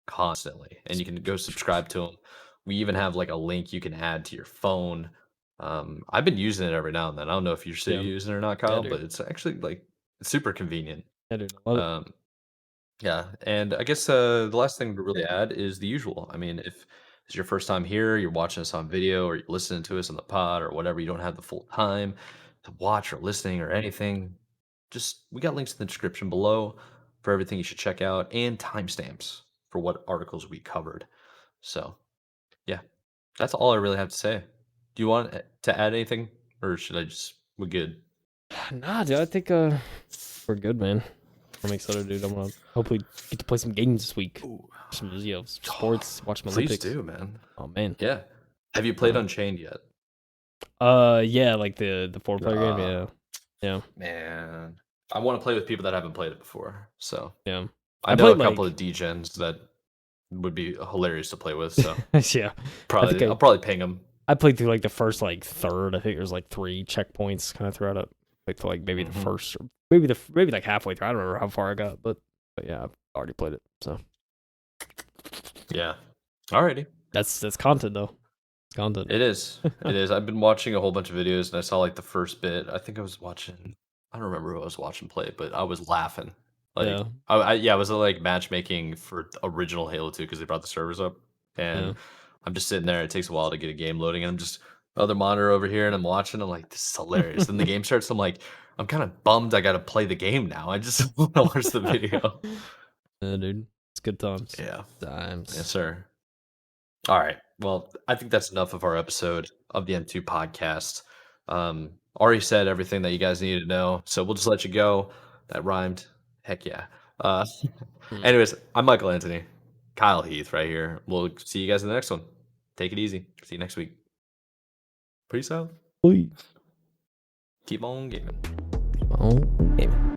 constantly, and you can go subscribe to them. We even have like a link you can add to your phone. I've been using it every now and then. I don't know if you're still using it or not, Kyle, but it's actually like super convenient. Yeah, dude, I love it. Yeah, and I guess the last thing to really add is the usual. I mean, if it's your first time here, you're watching us on video, or you're listening to us on the pod, or whatever, you don't have the full time to watch or listening or anything, just we got links in the description below for everything you should check out and timestamps for what articles we covered. So, yeah, that's all I really have to say. Do you want to add anything, or should I just we good? Nah, dude, I think we're good, man. I'm excited, dude. I'm gonna hopefully get to play some games this week. Some sports, watch my Olympics. Please do, man. Oh man. Yeah. Have you played Unchained yet? Yeah, like the 4-player game. Yeah. Man, I want to play with people that haven't played it before. So yeah, I know a couple of degens that would be hilarious to play with. So yeah, I'll probably ping them. I played through like the first like third. I think there's like 3 checkpoints kind of throughout it. Like to like maybe the first, or maybe like halfway through. I don't remember how far I got, but yeah, I've already played it. So yeah, alrighty. That's content though. It's content. It is. It is. I've been watching a whole bunch of videos, and I saw like the first bit. I think I was watching. I don't remember who I was watching play, but I was laughing. Like, I was like matchmaking for original Halo 2 because they brought the servers up, and I'm just sitting there. It takes a while to get a game loading, and I'm just other monitor over here, and I'm watching. I'm like, this is hilarious. Then the game starts. I'm like, I'm kind of bummed. I got to play the game now. I just want to watch the video. Yeah, dude, it's good times. Yeah. Times. Yes, sir. All right. Well, I think that's enough of our episode of the M2 podcast. Already said everything that you guys needed to know, so we'll just let you go. That rhymed. Heck yeah. Uh, anyways, I'm Michael Anthony. Kyle Heath right here. We'll see you guys in the next one. Take it easy. See you next week. Peace out. Please. Keep on gaming. Oh, gaming.